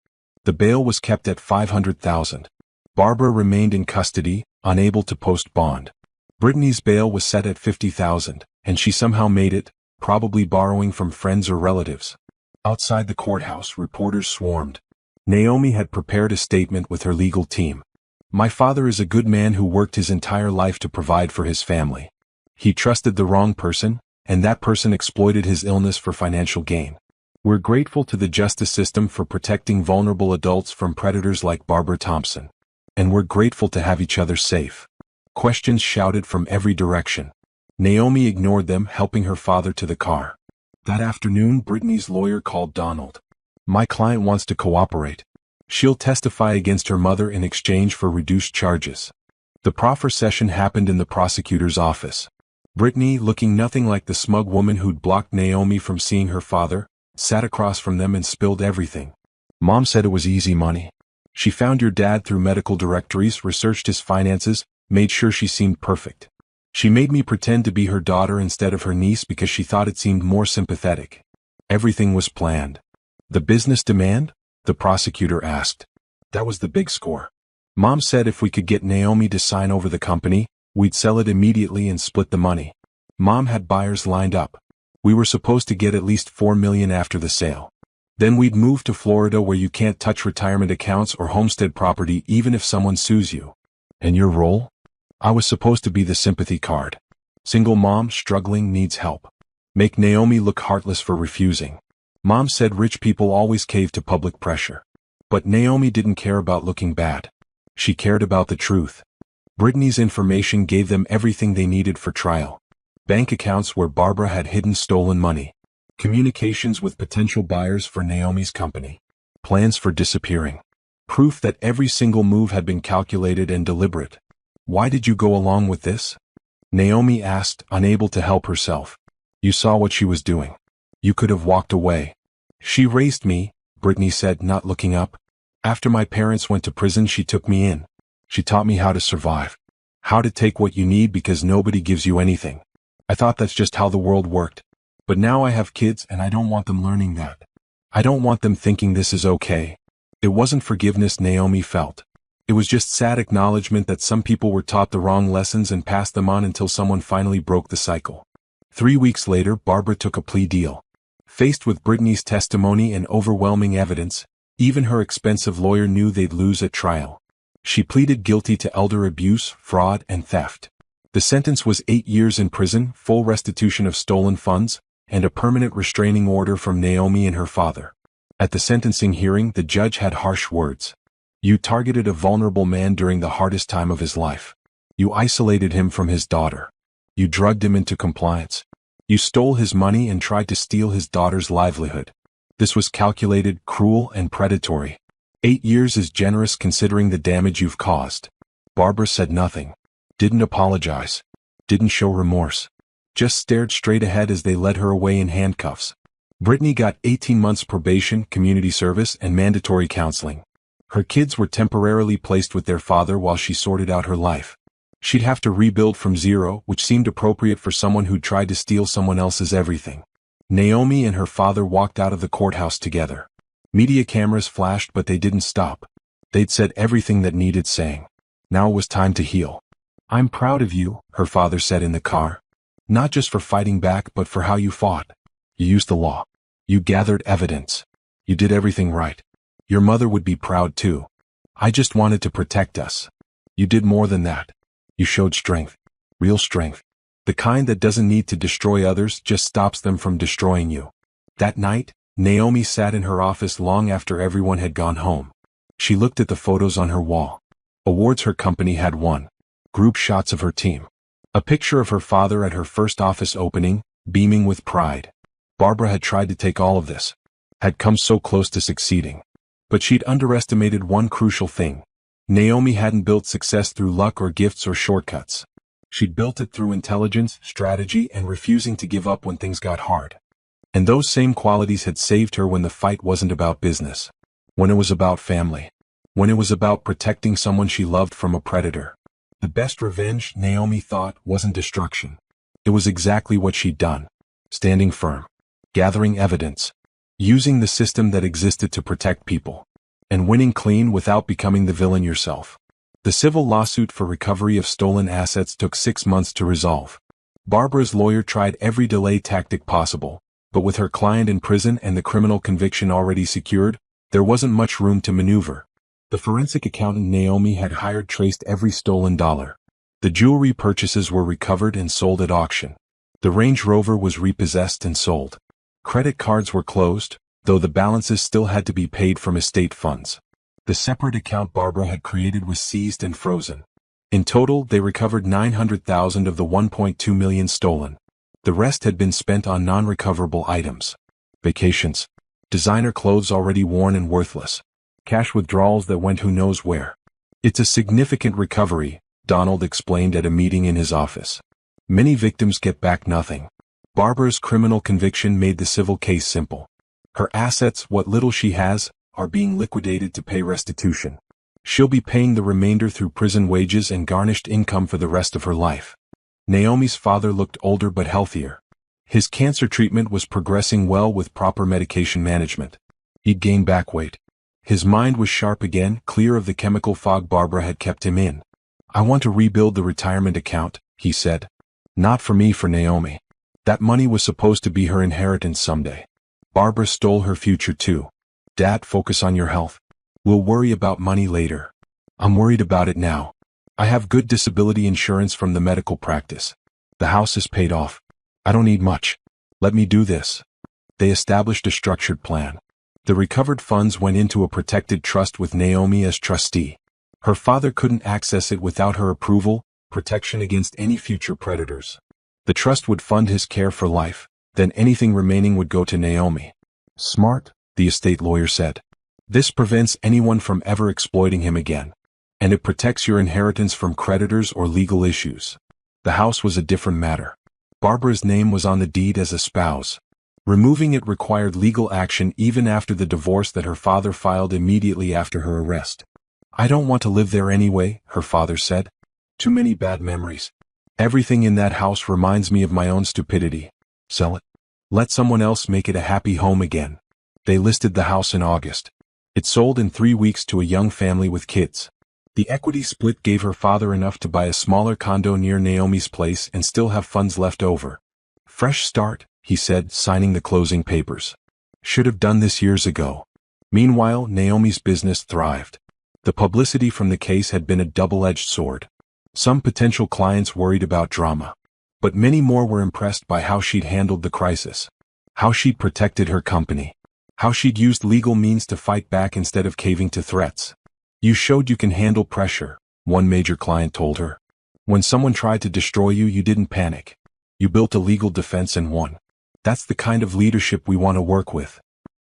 The bail was kept at $500,000. Barbara remained in custody, unable to post bond. Brittany's bail was set at $50,000, and she somehow made it, probably borrowing from friends or relatives. Outside the courthouse, reporters swarmed. Naomi had prepared a statement with her legal team. My father is a good man who worked his entire life to provide for his family. He trusted the wrong person, and that person exploited his illness for financial gain. We're grateful to the justice system for protecting vulnerable adults from predators like Barbara Thompson. And we're grateful to have each other safe. Questions shouted from every direction. Naomi ignored them, helping her father to the car. That afternoon, Brittany's lawyer called Donald. My client wants to cooperate. She'll testify against her mother in exchange for reduced charges. The proffer session happened in the prosecutor's office. Brittany, looking nothing like the smug woman who'd blocked Naomi from seeing her father, sat across from them and spilled everything. Mom said it was easy money. She found your dad through medical directories, researched his finances, made sure she seemed perfect. She made me pretend to be her daughter instead of her niece because she thought it seemed more sympathetic. Everything was planned. The business demand? The prosecutor asked. That was the big score. Mom said if we could get Naomi to sign over the company, we'd sell it immediately and split the money. Mom had buyers lined up. We were supposed to get at least $4 million after the sale. Then we'd move to Florida where you can't touch retirement accounts or homestead property even if someone sues you. And your role? I was supposed to be the sympathy card. Single mom, struggling, needs help. Make Naomi look heartless for refusing. Mom said rich people always cave to public pressure. But Naomi didn't care about looking bad. She cared about the truth. Brittany's information gave them everything they needed for trial. Bank accounts where Barbara had hidden stolen money. Communications with potential buyers for Naomi's company. Plans for disappearing. Proof that every single move had been calculated and deliberate. Why did you go along with this? Naomi asked, unable to help herself. You saw what she was doing. You could have walked away. She raised me, Brittany said, not looking up. After my parents went to prison, she took me in. She taught me how to survive. How to take what you need because nobody gives you anything. I thought that's just how the world worked. But now I have kids and I don't want them learning that. I don't want them thinking this is okay. It wasn't forgiveness Naomi felt. It was just sad acknowledgement that some people were taught the wrong lessons and passed them on until someone finally broke the cycle. 3 weeks later, Barbara took a plea deal. Faced with Brittany's testimony and overwhelming evidence, even her expensive lawyer knew they'd lose at trial. She pleaded guilty to elder abuse, fraud, and theft. The sentence was 8 years in prison, full restitution of stolen funds, and a permanent restraining order from Naomi and her father. At the sentencing hearing, the judge had harsh words. You targeted a vulnerable man during the hardest time of his life. You isolated him from his daughter. You drugged him into compliance. You stole his money and tried to steal his daughter's livelihood. This was calculated, cruel, and predatory. 8 years is generous considering the damage you've caused. Barbara said nothing. Didn't apologize. Didn't show remorse. Just stared straight ahead as they led her away in handcuffs. Brittany got 18 months probation, community service, and mandatory counseling. Her kids were temporarily placed with their father while she sorted out her life. She'd have to rebuild from zero, which seemed appropriate for someone who'd tried to steal someone else's everything. Naomi and her father walked out of the courthouse together. Media cameras flashed, but they didn't stop. They'd said everything that needed saying. Now it was time to heal. I'm proud of you, her father said in the car. Not just for fighting back, but for how you fought. You used the law. You gathered evidence. You did everything right. Your mother would be proud too. I just wanted to protect us. You did more than that. You showed strength. Real strength. The kind that doesn't need to destroy others, just stops them from destroying you. That night, Naomi sat in her office long after everyone had gone home. She looked at the photos on her wall. Awards her company had won. Group shots of her team. A picture of her father at her first office opening, beaming with pride. Barbara had tried to take all of this. Had come so close to succeeding. But she'd underestimated one crucial thing. Naomi hadn't built success through luck or gifts or shortcuts. She'd built it through intelligence, strategy, and refusing to give up when things got hard. And those same qualities had saved her when the fight wasn't about business. When it was about family. When it was about protecting someone she loved from a predator. The best revenge, Naomi thought, wasn't destruction. It was exactly what she'd done. Standing firm. Gathering evidence. Using the system that existed to protect people. And winning clean without becoming the villain yourself. The civil lawsuit for recovery of stolen assets took 6 months to resolve. Barbara's lawyer tried every delay tactic possible, but with her client in prison and the criminal conviction already secured, there wasn't much room to maneuver. The forensic accountant Naomi had hired traced every stolen dollar. The jewelry purchases were recovered and sold at auction. The Range Rover was repossessed and sold. Credit cards were closed, though the balances still had to be paid from estate funds. The separate account Barbara had created was seized and frozen. In total, they recovered $900,000 of the $1.2 million stolen. The rest had been spent on non-recoverable items. Vacations. Designer clothes already worn and worthless. Cash withdrawals that went who knows where. It's a significant recovery, Donald explained at a meeting in his office. Many victims get back nothing. Barbara's criminal conviction made the civil case simple. Her assets, what little she has, are being liquidated to pay restitution. She'll be paying the remainder through prison wages and garnished income for the rest of her life. Naomi's father looked older but healthier. His cancer treatment was progressing well with proper medication management. He'd gained back weight. His mind was sharp again, clear of the chemical fog Barbara had kept him in. "I want to rebuild the retirement account," he said. "Not for me, for Naomi. That money was supposed to be her inheritance someday. Barbara stole her future too. Dad, focus on your health. We'll worry about money later. I'm worried about it now. I have good disability insurance from the medical practice. The house is paid off. I don't need much. Let me do this." They established a structured plan. The recovered funds went into a protected trust with Naomi as trustee. Her father couldn't access it without her approval, protection against any future predators. The trust would fund his care for life, then anything remaining would go to Naomi. "Smart," the estate lawyer said. "This prevents anyone from ever exploiting him again. And it protects your inheritance from creditors or legal issues." The house was a different matter. Barbara's name was on the deed as a spouse. Removing it required legal action even after the divorce that her father filed immediately after her arrest. "I don't want to live there anyway," her father said. "Too many bad memories. Everything in that house reminds me of my own stupidity. Sell it. Let someone else make it a happy home again." They listed the house in August. It sold in 3 weeks to a young family with kids. The equity split gave her father enough to buy a smaller condo near Naomi's place and still have funds left over. "Fresh start," he said, signing the closing papers. "Should have done this years ago." Meanwhile, Naomi's business thrived. The publicity from the case had been a double-edged sword. Some potential clients worried about drama, but many more were impressed by how she'd handled the crisis, how she'd protected her company, how she'd used legal means to fight back instead of caving to threats. "You showed you can handle pressure," one major client told her. "When someone tried to destroy you, you didn't panic. You built a legal defense and won. That's the kind of leadership we want to work with."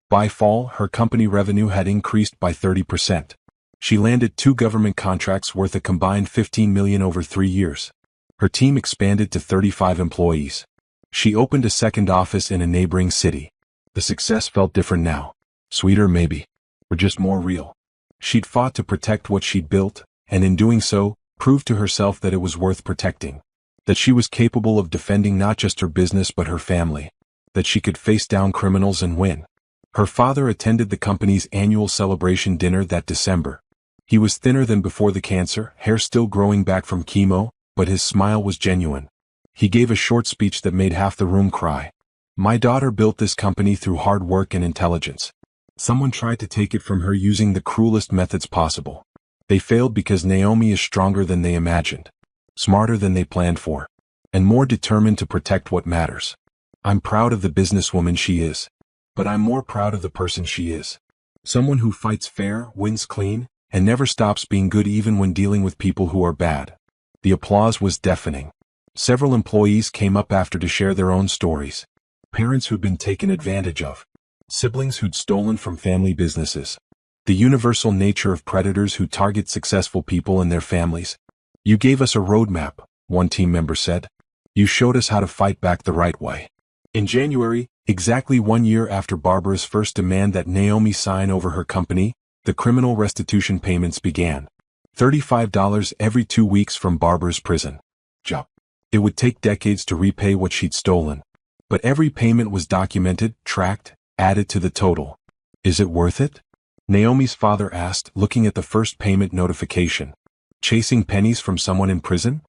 By fall, her company revenue had increased by 30%. She landed 2 government contracts worth a combined $15 million over 3 years. Her team expanded to 35 employees. She opened a second office in a neighboring city. The success felt different now. Sweeter maybe, or just more real. She'd fought to protect what she'd built, and in doing so, proved to herself that it was worth protecting. That she was capable of defending not just her business but her family. That she could face down criminals and win. Her father attended the company's annual celebration dinner that December. He was thinner than before the cancer, hair still growing back from chemo, but his smile was genuine. He gave a short speech that made half the room cry. "My daughter built this company through hard work and intelligence. Someone tried to take it from her using the cruelest methods possible. They failed because Naomi is stronger than they imagined, smarter than they planned for, and more determined to protect what matters. I'm proud of the businesswoman she is, but I'm more proud of the person she is. Someone who fights fair, wins clean, and never stops being good even when dealing with people who are bad." The applause was deafening. Several employees came up after to share their own stories. Parents who'd been taken advantage of. Siblings who'd stolen from family businesses. The universal nature of predators who target successful people and their families. "You gave us a roadmap," one team member said. "You showed us how to fight back the right way." In January, exactly 1 year after Barbara's first demand that Naomi sign over her company, the criminal restitution payments began. $35 every 2 weeks from Barbara's prison job. It would take decades to repay what she'd stolen. But every payment was documented, tracked, added to the total. "Is it worth it?" Naomi's father asked, looking at the first payment notification. "Chasing pennies from someone in prison?"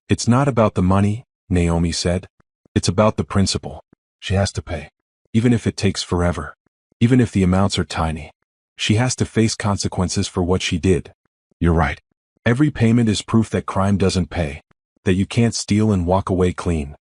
"It's not about the money," Naomi said. "It's about the principle. She has to pay. Even if it takes forever. Even if the amounts are tiny. She has to face consequences for what she did." "You're right. Every payment is proof that crime doesn't pay. That you can't steal and walk away clean."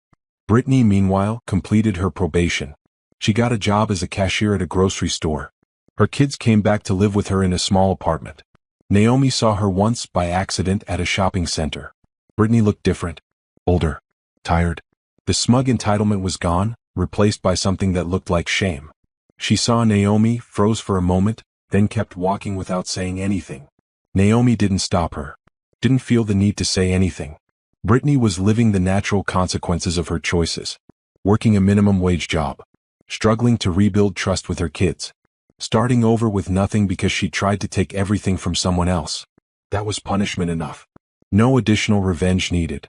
Brittany, meanwhile, completed her probation. She got a job as a cashier at a grocery store. Her kids came back to live with her in a small apartment. Naomi saw her once by accident at a shopping center. Brittany looked different. Older. Tired. The smug entitlement was gone, replaced by something that looked like shame. She saw Naomi, froze for a moment, then kept walking without saying anything. Naomi didn't stop her. Didn't feel the need to say anything. Brittany was living the natural consequences of her choices. Working a minimum wage job. Struggling to rebuild trust with her kids. Starting over with nothing because she tried to take everything from someone else. That was punishment enough. No additional revenge needed.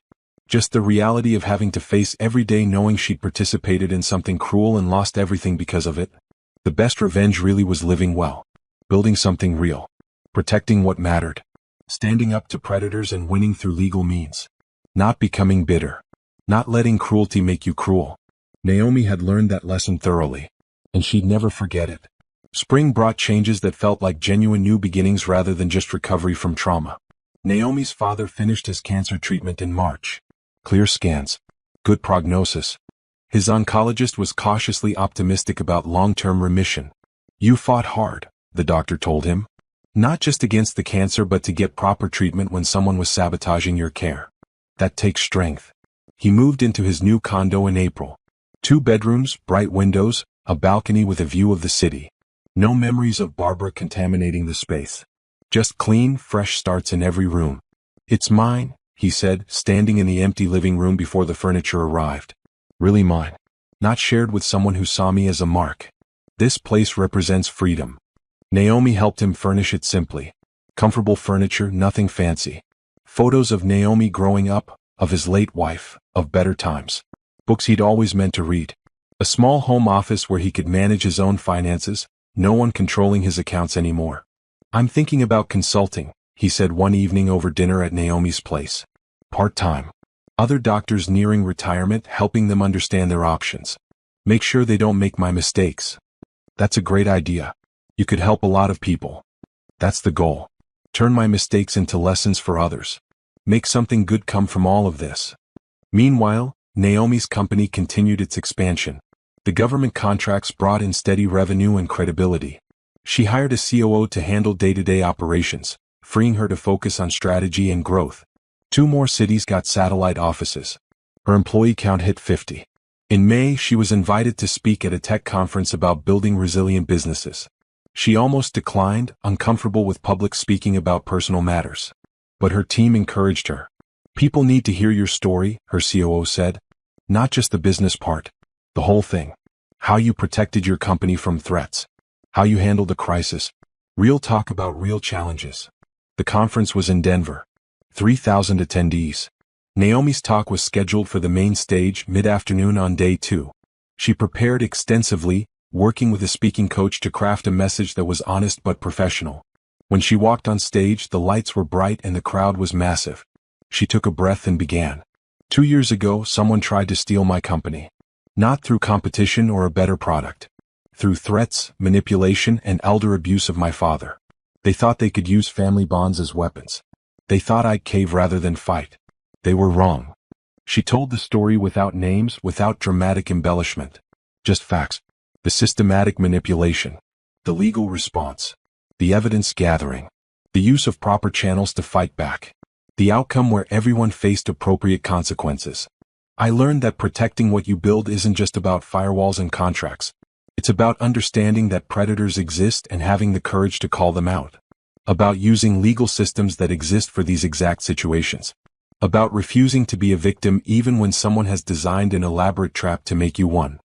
Just the reality of having to face every day knowing she'd participated in something cruel and lost everything because of it. The best revenge really was living well. Building something real. Protecting what mattered. Standing up to predators and winning through legal means. Not becoming bitter. Not letting cruelty make you cruel. Naomi had learned that lesson thoroughly, and she'd never forget it. Spring brought changes that felt like genuine new beginnings rather than just recovery from trauma. Naomi's father finished his cancer treatment in March. Clear scans. Good prognosis. His oncologist was cautiously optimistic about long-term remission. You fought hard, the doctor told him. Not just against the cancer but to get proper treatment when someone was sabotaging your care. That takes strength. He moved into his new condo in April. 2 bedrooms, bright windows, a balcony with a view of the city. No memories of Barbara contaminating the space. Just clean, fresh starts in every room. It's mine, he said, standing in the empty living room before the furniture arrived. Really mine. Not shared with someone who saw me as a mark. This place represents freedom. Naomi helped him furnish it simply. Comfortable furniture, nothing fancy. Photos of Naomi growing up, of his late wife, of better times. Books he'd always meant to read. A small home office where he could manage his own finances, no one controlling his accounts anymore. I'm thinking about consulting, he said one evening over dinner at Naomi's place. Part-time. Other doctors nearing retirement, helping them understand their options. Make sure they don't make my mistakes. That's a great idea. You could help a lot of people. That's the goal. Turn my mistakes into lessons for others. Make something good come from all of this. Meanwhile, Naomi's company continued its expansion. The government contracts brought in steady revenue and credibility. She hired a COO to handle day-to-day operations, freeing her to focus on strategy and growth. 2 more cities got satellite offices. Her employee count hit 50. In May, she was invited to speak at a tech conference about building resilient businesses. She almost declined, uncomfortable with public speaking about personal matters. But her team encouraged her. People need to hear your story, her COO said. Not just the business part. The whole thing. How you protected your company from threats. How you handled a crisis. Real talk about real challenges. The conference was in Denver. 3,000 attendees. Naomi's talk was scheduled for the main stage mid-afternoon on day 2. She prepared extensively, working with a speaking coach to craft a message that was honest but professional. When she walked on stage, the lights were bright and the crowd was massive. She took a breath and began. 2 years ago, someone tried to steal my company. Not through competition or a better product. Through threats, manipulation, and elder abuse of my father. They thought they could use family bonds as weapons. They thought I'd cave rather than fight. They were wrong. She told the story without names, without dramatic embellishment. Just facts. The systematic manipulation. The legal response. The evidence gathering. The use of proper channels to fight back. The outcome where everyone faced appropriate consequences. I learned that protecting what you build isn't just about firewalls and contracts. It's about understanding that predators exist and having the courage to call them out. About using legal systems that exist for these exact situations. About refusing to be a victim even when someone has designed an elaborate trap to make you one.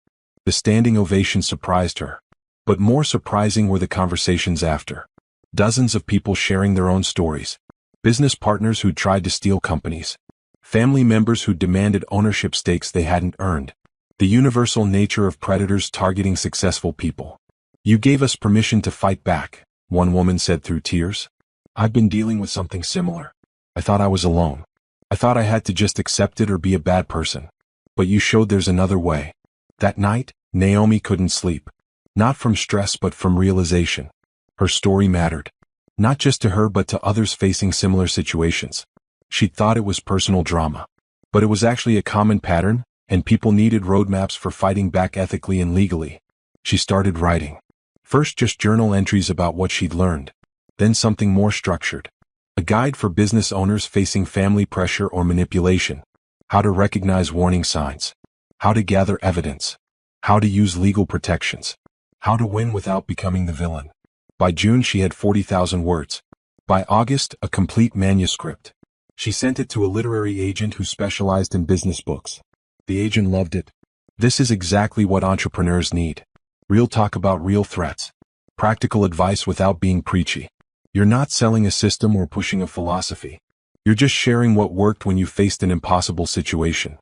The standing ovation surprised her. But more surprising were the conversations after. Dozens of people sharing their own stories. Business partners who tried to steal companies. Family members who demanded ownership stakes they hadn't earned. The universal nature of predators targeting successful people. You gave us permission to fight back, one woman said through tears. I've been dealing with something similar. I thought I was alone. I thought I had to just accept it or be a bad person. But you showed there's another way. That night, Naomi couldn't sleep. Not from stress but from realization. Her story mattered. Not just to her but to others facing similar situations. She'd thought it was personal drama. But it was actually a common pattern, and people needed roadmaps for fighting back ethically and legally. She started writing. First just journal entries about what she'd learned. Then something more structured. A guide for business owners facing family pressure or manipulation. How to recognize warning signs. How to gather evidence. How to use legal protections. How to win without becoming the villain. By June she had 40,000 words. By August, a complete manuscript. She sent it to a literary agent who specialized in business books. The agent loved it. This is exactly what entrepreneurs need. Real talk about real threats. Practical advice without being preachy. You're not selling a system or pushing a philosophy. You're just sharing what worked when you faced an impossible situation.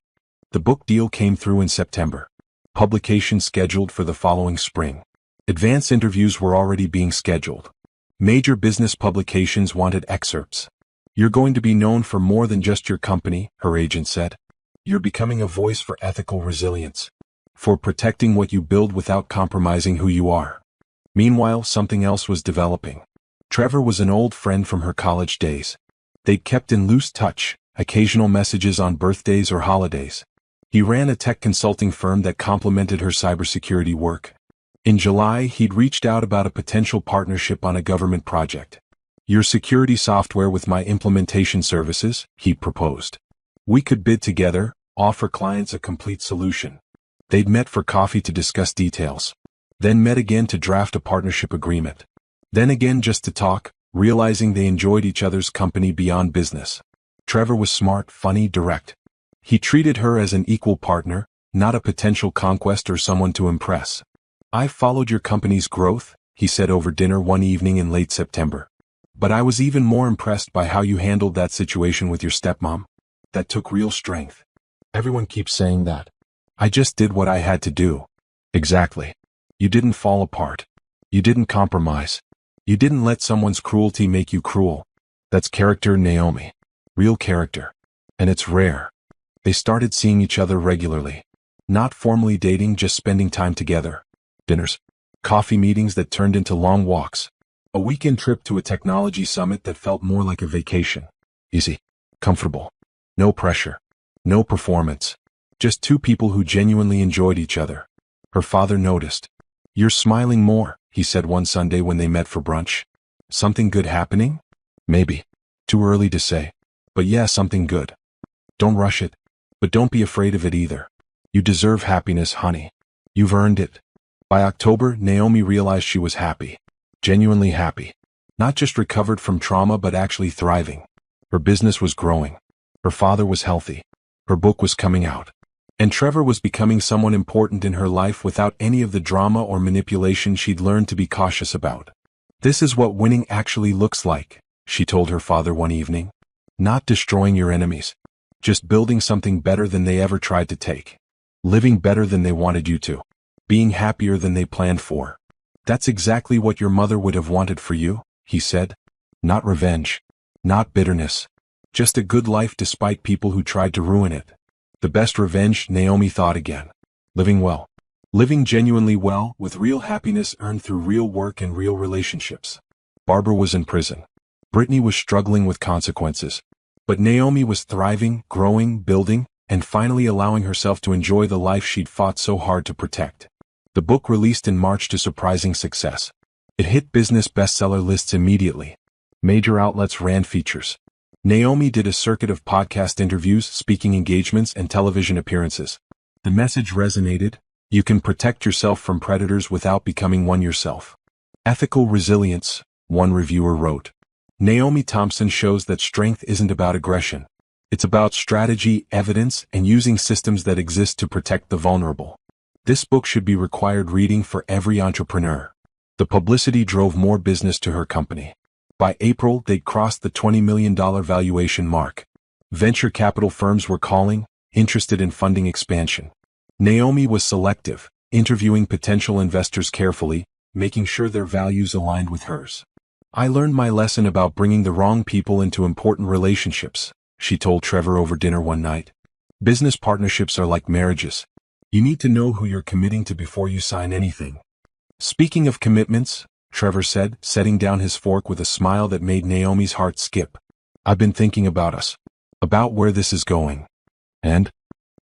The book deal came through in September. Publication scheduled for the following spring. Advance interviews were already being scheduled. Major business publications wanted excerpts. You're going to be known for more than just your company, her agent said. You're becoming a voice for ethical resilience, for protecting what you build without compromising who you are. Meanwhile, something else was developing. Trevor was an old friend from her college days. They'd kept in loose touch, occasional messages on birthdays or holidays. He ran a tech consulting firm that complemented her cybersecurity work. In July, he'd reached out about a potential partnership on a government project. Your security software with my implementation services, he proposed. We could bid together, offer clients a complete solution. They'd met for coffee to discuss details. Then met again to draft a partnership agreement. Then again just to talk, realizing they enjoyed each other's company beyond business. Trevor was smart, funny, direct. He treated her as an equal partner, not a potential conquest or someone to impress. "I've followed your company's growth," he said over dinner one evening in late September. "But I was even more impressed by how you handled that situation with your stepmom. That took real strength. Everyone keeps saying that. I just did what I had to do." Exactly. You didn't fall apart. You didn't compromise. You didn't let someone's cruelty make you cruel. That's character, Naomi. Real character. And it's rare. They started seeing each other regularly. Not formally dating, just spending time together. Dinners. Coffee meetings that turned into long walks. A weekend trip to a technology summit that felt more like a vacation. Easy. Comfortable. No pressure. No performance. Just two people who genuinely enjoyed each other. Her father noticed. "You're smiling more," he said one Sunday when they met for brunch. "Something good happening?" "Maybe. Too early to say. But yeah, something good. Don't rush it. But don't be afraid of it either. You deserve happiness, honey. You've earned it." By October, Naomi realized she was happy. Genuinely happy. Not just recovered from trauma but actually thriving. Her business was growing. Her father was healthy. Her book was coming out. And Trevor was becoming someone important in her life without any of the drama or manipulation she'd learned to be cautious about. "This is what winning actually looks like," she told her father one evening. "Not destroying your enemies. Just building something better than they ever tried to take. Living better than they wanted you to. Being happier than they planned for. That's exactly what your mother would have wanted for you," he said. "Not revenge. Not bitterness. Just a good life despite people who tried to ruin it. The best revenge," Naomi thought again. Living well. Living genuinely well, with real happiness earned through real work and real relationships. Barbara was in prison. Brittany was struggling with consequences. But Naomi was thriving, growing, building, and finally allowing herself to enjoy the life she'd fought so hard to protect. The book released in March to surprising success. It hit business bestseller lists immediately. Major outlets ran features. Naomi did a circuit of podcast interviews, speaking engagements, and television appearances. The message resonated. You can protect yourself from predators without becoming one yourself. Ethical resilience, one reviewer wrote. Naomi Thompson shows that strength isn't about aggression. It's about strategy, evidence, and using systems that exist to protect the vulnerable. This book should be required reading for every entrepreneur. The publicity drove more business to her company. By April, they'd crossed the $20 million valuation mark. Venture capital firms were calling, interested in funding expansion. Naomi was selective, interviewing potential investors carefully, making sure their values aligned with hers. "I learned my lesson about bringing the wrong people into important relationships," she told Trevor over dinner one night. "Business partnerships are like marriages. You need to know who you're committing to before you sign anything." "Speaking of commitments," Trevor said, setting down his fork with a smile that made Naomi's heart skip. "I've been thinking about us. About where this is going. And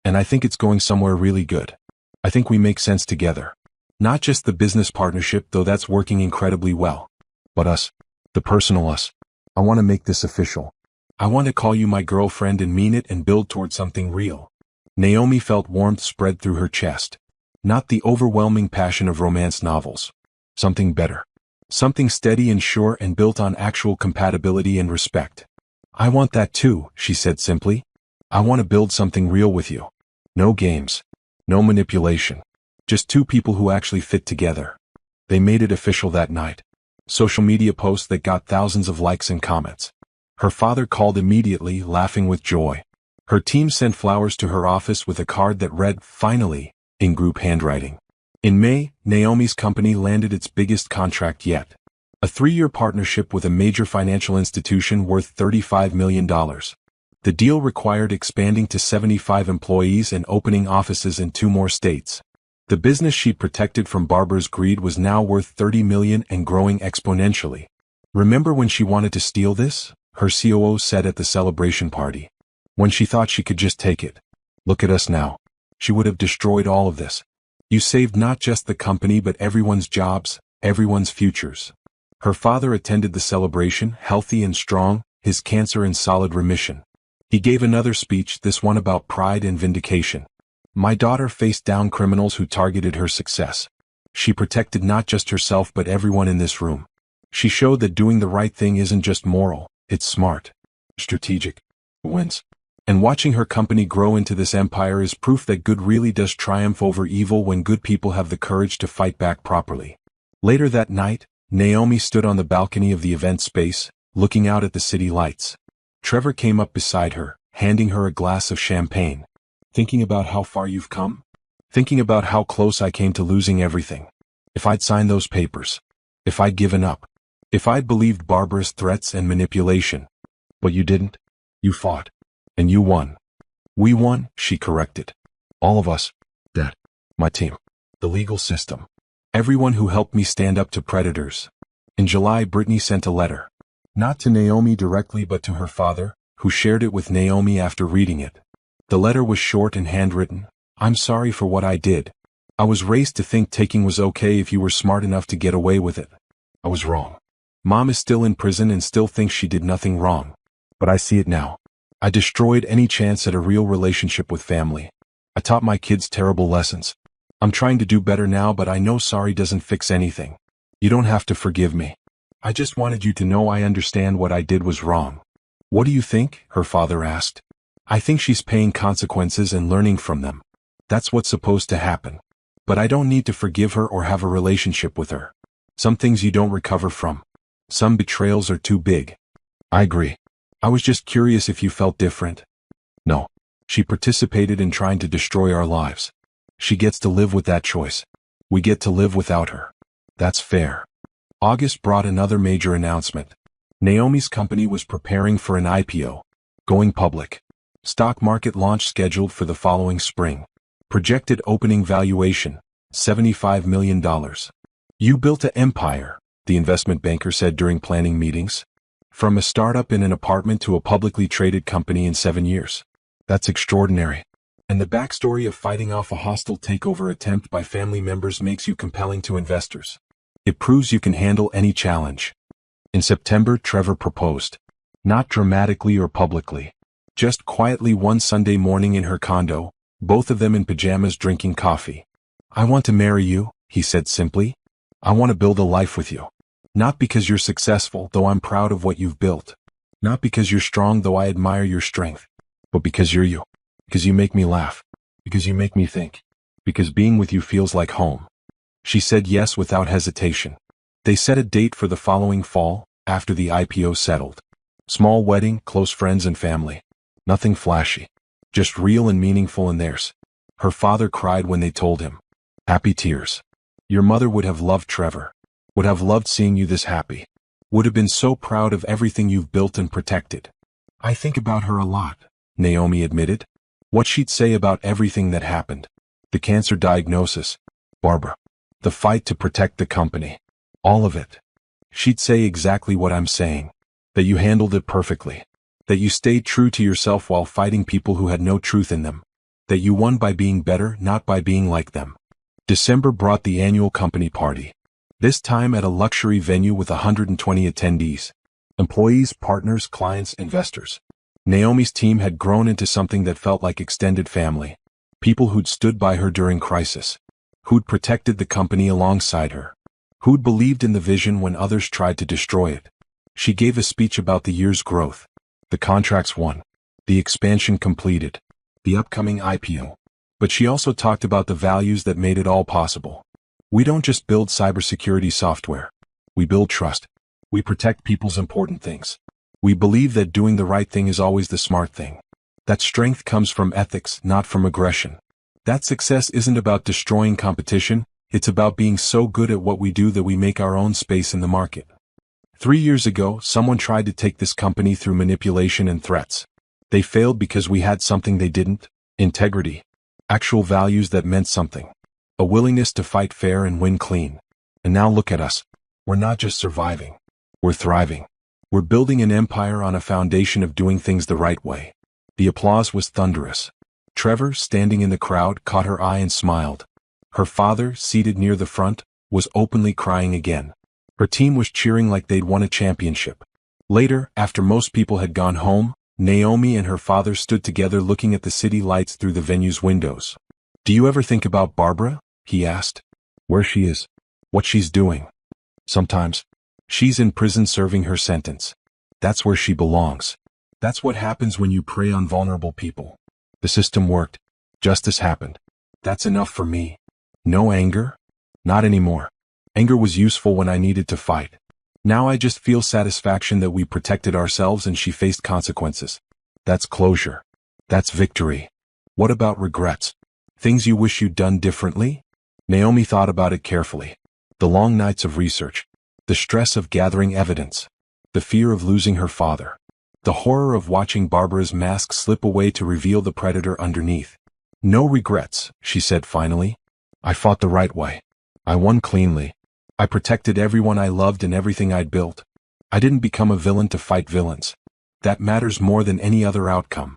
I think it's going somewhere really good. I think we make sense together. Not just the business partnership, though that's working incredibly well. But us. The personal us. I want to make this official. I want to call you my girlfriend and mean it and build toward something real." Naomi felt warmth spread through her chest. Not the overwhelming passion of romance novels. Something better. Something steady and sure and built on actual compatibility and respect. "I want that too," she said simply. "I want to build something real with you. No games. No manipulation. Just two people who actually fit together." They made it official that night. Social media posts that got thousands of likes and comments. Her father called immediately, laughing with joy. Her team sent flowers to her office with a card that read, "Finally," in group handwriting. In May, Naomi's company landed its biggest contract yet. A 3-year partnership with a major financial institution worth $35 million. The deal required expanding to 75 employees and opening offices in 2 more states. The business she protected from Barbara's greed was now worth $30 million and growing exponentially. "Remember when she wanted to steal this?" her COO said at the celebration party. "When she thought she could just take it. Look at us now. She would have destroyed all of this. You saved not just the company but everyone's jobs, everyone's futures." Her father attended the celebration, healthy and strong, his cancer in solid remission. He gave another speech, this one about pride and vindication. "My daughter faced down criminals who targeted her success. She protected not just herself but everyone in this room. She showed that doing the right thing isn't just moral, it's smart, strategic, wins. And watching her company grow into this empire is proof that good really does triumph over evil when good people have the courage to fight back properly." Later that night, Naomi stood on the balcony of the event space, looking out at the city lights. Trevor came up beside her, handing her a glass of champagne. "Thinking about how far you've come? Thinking about how close I came to losing everything. If I'd signed those papers. If I'd given up. If I'd believed Barbara's threats and manipulation. But you didn't. You fought. And you won." "We won," she corrected. "All of us. Dad. My team. The legal system. Everyone who helped me stand up to predators." In July, Brittany sent a letter. Not to Naomi directly but to her father, who shared it with Naomi after reading it. The letter was short and handwritten. "I'm sorry for what I did. I was raised to think taking was okay if you were smart enough to get away with it. I was wrong. Mom is still in prison and still thinks she did nothing wrong. But I see it now. I destroyed any chance at a real relationship with family. I taught my kids terrible lessons. I'm trying to do better now, but I know sorry doesn't fix anything. You don't have to forgive me. I just wanted you to know I understand what I did was wrong." "What do you think?" her father asked. "I think she's paying consequences and learning from them. That's what's supposed to happen. But I don't need to forgive her or have a relationship with her. Some things you don't recover from. Some betrayals are too big." "I agree. I was just curious if you felt different." "No. She participated in trying to destroy our lives. She gets to live with that choice. We get to live without her. That's fair." August brought another major announcement. Naomi's company was preparing for an IPO. Going public. Stock market launch scheduled for the following spring. Projected opening valuation, $75 million. "You built an empire," the investment banker said during planning meetings. "From a startup in an apartment to a publicly traded company in 7 years. That's extraordinary. And the backstory of fighting off a hostile takeover attempt by family members makes you compelling to investors. It proves you can handle any challenge." In September, Trevor proposed. Not dramatically or publicly. Just quietly one Sunday morning in her condo, both of them in pajamas drinking coffee. "I want to marry you," he said simply. "I want to build a life with you. Not because you're successful, though I'm proud of what you've built. Not because you're strong, though I admire your strength. But because you're you. Because you make me laugh. Because you make me think. Because being with you feels like home." She said yes without hesitation. They set a date for the following fall, after the IPO settled. Small wedding, close friends and family. Nothing flashy. Just real and meaningful in theirs. Her father cried when they told him. Happy tears. "Your mother would have loved Trevor. Would have loved seeing you this happy. Would have been so proud of everything you've built and protected." "I think about her a lot," Naomi admitted. What she'd say about everything that happened. The cancer diagnosis. Barbara. The fight to protect the company. All of it. She'd say exactly what I'm saying. That you handled it perfectly. That you stayed true to yourself while fighting people who had no truth in them. That you won by being better, not by being like them. December brought the annual company party. This time at a luxury venue with 120 attendees. Employees, partners, clients, investors. Naomi's team had grown into something that felt like extended family. People who'd stood by her during crisis. Who'd protected the company alongside her. Who'd believed in the vision when others tried to destroy it. She gave a speech about the year's growth. The contracts won. The expansion completed. The upcoming IPO. But she also talked about the values that made it all possible. We don't just build cybersecurity software. We build trust. We protect people's important things. We believe that doing the right thing is always the smart thing. That strength comes from ethics, not from aggression. That success isn't about destroying competition, it's about being so good at what we do that we make our own space in the market. 3 years ago, someone tried to take this company through manipulation and threats. They failed because we had something they didn't: integrity. Actual values that meant something. A willingness to fight fair and win clean. And now look at us. We're not just surviving. We're thriving. We're building an empire on a foundation of doing things the right way. The applause was thunderous. Trevor, standing in the crowd, caught her eye and smiled. Her father, seated near the front, was openly crying again. Her team was cheering like they'd won a championship. Later, after most people had gone home, Naomi and her father stood together looking at the city lights through the venue's windows. "Do you ever think about Barbara?" he asked. "Where she is? What she's doing?" "Sometimes. She's in prison serving her sentence. That's where she belongs. That's what happens when you prey on vulnerable people. The system worked. Justice happened. That's enough for me. No anger? Not anymore. Anger was useful when I needed to fight. Now I just feel satisfaction that we protected ourselves and she faced consequences. That's closure. That's victory. What about regrets? Things you wish you'd done differently?" Naomi thought about it carefully. The long nights of research. The stress of gathering evidence. The fear of losing her father. The horror of watching Barbara's mask slip away to reveal the predator underneath. "No regrets," she said finally. "I fought the right way. I won cleanly. I protected everyone I loved and everything I'd built. I didn't become a villain to fight villains. That matters more than any other outcome."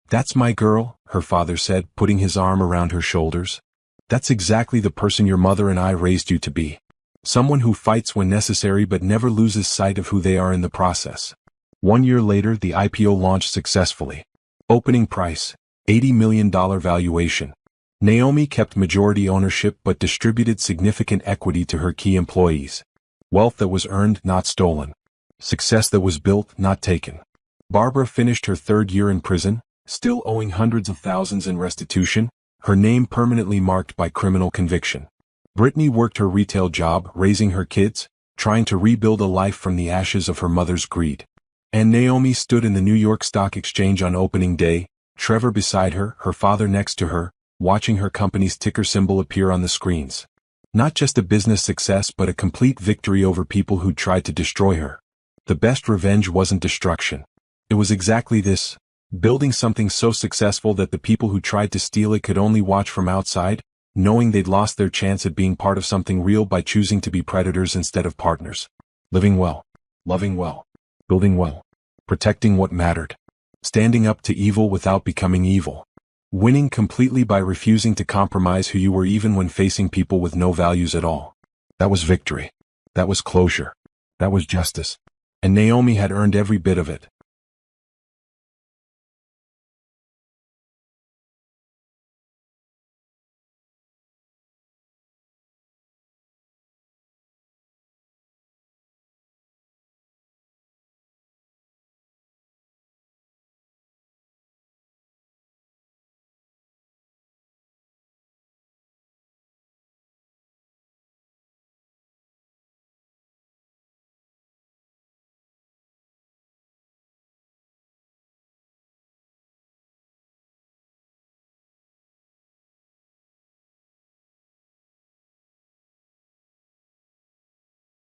"That's my girl," her father said, putting his arm around her shoulders. "That's exactly the person your mother and I raised you to be. Someone who fights when necessary but never loses sight of who they are in the process." 1 year later, the IPO launched successfully. Opening price, $80 million valuation. Naomi kept majority ownership but distributed significant equity to her key employees. Wealth that was earned, not stolen. Success that was built, not taken. Barbara finished her 3rd year in prison, still owing hundreds of thousands in restitution, her name permanently marked by criminal conviction. Brittany worked her retail job, raising her kids, trying to rebuild a life from the ashes of her mother's greed. And Naomi stood in the New York Stock Exchange on opening day, Trevor beside her, her father next to her, watching her company's ticker symbol appear on the screens. Not just a business success but a complete victory over people who tried to destroy her. The best revenge wasn't destruction. It was exactly this: building something so successful that the people who tried to steal it could only watch from outside, knowing they'd lost their chance at being part of something real by choosing to be predators instead of partners. Living well. Loving well. Building well. Protecting what mattered. Standing up to evil without becoming evil. Winning completely by refusing to compromise who you were even when facing people with no values at all. That was victory. That was closure. That was justice. And Naomi had earned every bit of it.